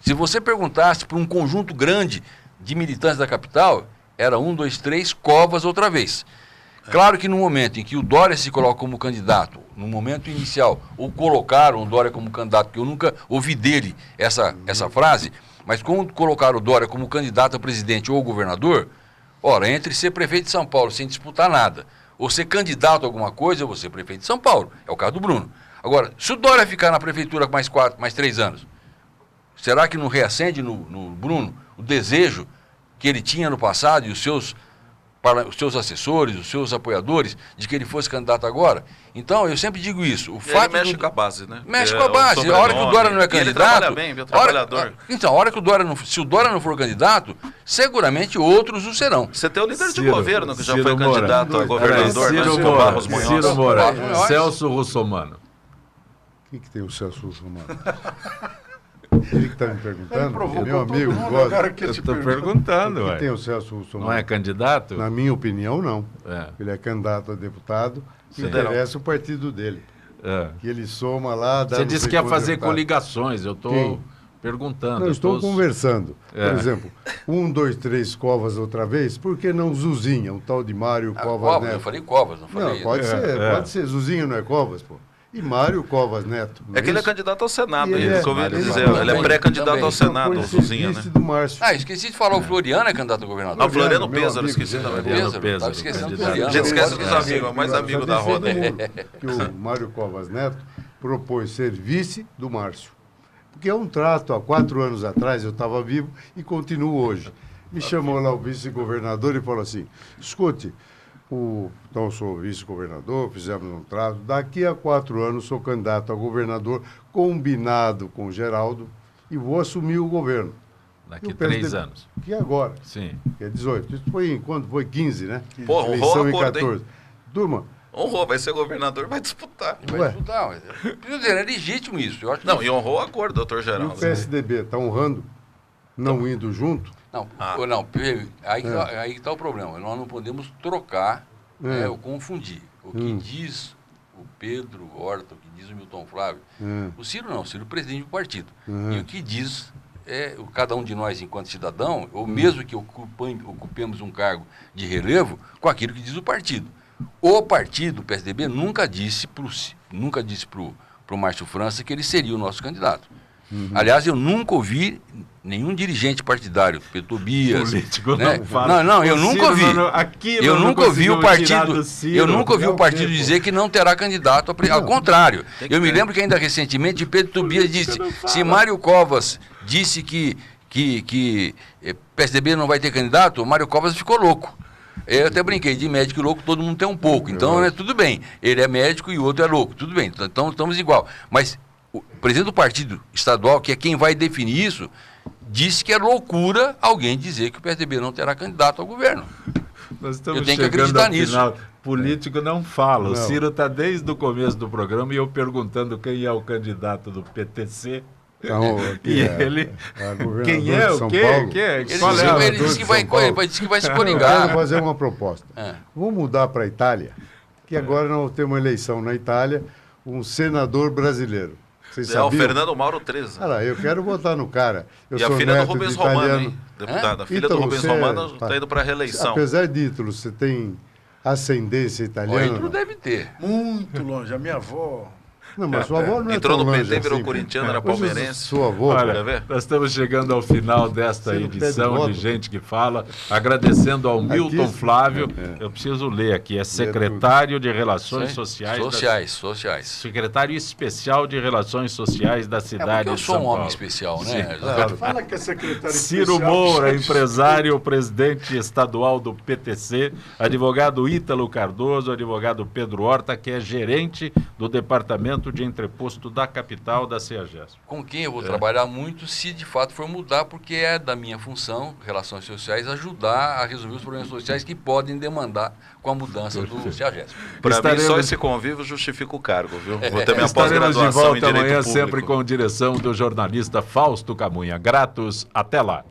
Se você perguntasse para um conjunto grande de militantes da capital, era 1, 2, 3, Covas outra vez. Claro que no momento em que o Dória se coloca como candidato, no momento inicial, ou colocaram o Dória como candidato, que eu nunca ouvi dele essa frase, mas quando colocaram o Dória como candidato a presidente ou governador, ora, entre ser prefeito de São Paulo sem disputar nada, ou ser candidato a alguma coisa, eu vou ser prefeito de São Paulo. É o caso do Bruno. Agora, se o Dória ficar na prefeitura mais 3 anos, será que não reacende no Bruno o desejo que ele tinha no passado e os seus assessores, os seus apoiadores, de que ele fosse candidato agora? Então, eu sempre digo isso. O fato ele mexe com a base, né? Mexe com a base. A hora que o Dória não é candidato... Ele trabalha bem, viu? Trabalhador. Então, a hora que se o Dória não for candidato, seguramente outros o serão. Você tem o líder de governo, que já foi candidato a governador, Ciro Barros Munhoz. Ciro Moraes. Celso Russomano. O que tem o Celso Russomano? Ele que está me perguntando? Meu amigo, eu estou perguntando. O que tem o Celso Russomano? Não é candidato? Na minha opinião, não. Ele é candidato a deputado, que interessa o partido dele. Que ele soma lá... Você disse que ia fazer coligações, eu estou perguntando. Não, estou conversando. Por exemplo, 1, 2, 3 Covas outra vez, por que não Zuzinha, um tal de Mário Covas Neto? Eu falei Covas, não falei... Não, pode ser. Zuzinha não é Covas, pô. E Mário Covas Neto. É que ele é candidato ao Senado, ele isso que eu ouvi dizer. Ele é também, pré-candidato também. ao Senado, Foi o Zuzinha, né? vice do Márcio. Ah, esqueci de falar, o Floriano é candidato a governador. Ah, Floriano meu Pêsaro, amigo, esqueci também. Pêsaro, Pêsaro, tava esquecendo do candidato. Floriano. A gente esquece dos Agora, amigos, é o mais já amigo disse da roda. todo mundo que o Mário Covas Neto propôs ser vice do Márcio. Porque é um trato, há 4 anos atrás, eu estava vivo e continuo hoje. Me chamou lá o vice-governador e falou assim, escute, então eu sou vice-governador, fizemos um trato, daqui a 4 anos sou candidato a governador, combinado com o Geraldo, e vou assumir o governo. Daqui E o 3 anos. Que é agora, Sim. que é 18. Isso foi em quando? Foi 15, né? Pô, honrou Eleição o em acordo, hein? 14. Turma, Honrou, vai ser governador, vai disputar. Vai Ué. disputar, mas preciso dizer, é legítimo isso. Eu acho que Não, e honrou o acordo, doutor e o Geraldo. PSDB está honrando, não indo junto? Não, Ah. não, aí está o problema. Nós não podemos trocar ou confundir. O que diz o Pedro Horta, o que diz o Milton Flávio, o Ciro não, o Ciro é o presidente do partido. E o que diz cada um de nós enquanto cidadão, ou mesmo que ocupemos um cargo de relevo, com aquilo que diz o partido. O partido, o PSDB, nunca disse para o Márcio França que ele seria o nosso candidato. Aliás, eu nunca ouvi nenhum dirigente partidário, Pedro Tobias, Político né? não fala. Não, eu O nunca Ciro ouvi. aquilo Eu não nunca ouvi o conseguiu tirar partido. do Ciro. Eu nunca ouvi É o o partido quê, pô? dizer que não terá candidato. Ao contrário, Tem que eu me ter. lembro que ainda recentemente Pedro Tobias disse: se Mário Covas disse que PSDB não vai ter candidato, o Mário Covas ficou louco. Eu até brinquei, de médico e louco todo mundo tem um pouco. Então, tudo bem. Ele é médico e o outro é louco. Tudo bem, então estamos igual. Mas o presidente do partido estadual, que é quem vai definir isso, disse que é loucura alguém dizer que o PSDB não terá candidato ao governo. Nós estamos Eu tenho que chegando acreditar ao nisso. final. Político não fala. O Não. Ciro está desde o começo do programa e eu perguntando quem é o candidato do PTC. Então, E ele... governador Quem é? de O São quê? Paulo. Quem é? Ele Qual disse, é a- ele disse que vai, São Paulo. ele disse que vai se Eu quero colingar. fazer uma proposta. Vamos mudar para a Itália, que agora nós temos uma eleição na Itália, um senador brasileiro. Vocês É o sabiam? Fernando Mauro 13. Olha lá, eu quero votar no cara. Eu E a sou filha do neto Rubens de Romano, italiano. hein? Deputada. A filha Então, do Rubens você Romano está indo para a reeleição. Apesar de título, você tem ascendência O italiana? Ítalo não? deve ter. Muito longe. A minha avó. Não, mas sua avó não é Entrou tão no longe PT, virou assim. corintiano, era Pois palmeirense. Sua avó, Olha, Quer ver? nós estamos chegando ao final desta Você não pede edição voto? de Gente que Fala, agradecendo ao Milton Aqui- Flávio, eu preciso ler aqui, é secretário de Relações Sociais. Sociais. Secretário especial de Relações Sociais da É cidade porque eu de sou São um Paulo. homem especial, né? Fala que é secretário Ciro especial. Moura, empresário, presidente estadual do PTC, advogado Ítalo Cardoso, advogado Pedro Horta, que é gerente do Departamento de Entreposto da capital da CEAGESP. Com quem eu vou trabalhar muito se de fato for mudar, porque é da minha função, relações sociais, ajudar a resolver os problemas sociais que podem demandar com a mudança do CEAGESP. Para mim, Estaremos- só esse convívio justifica o cargo, viu? Vou ter minha Estaremos de pós-graduação em volta Direito amanhã, Público. sempre com direção do jornalista Fausto Camunha. Gratos, até lá.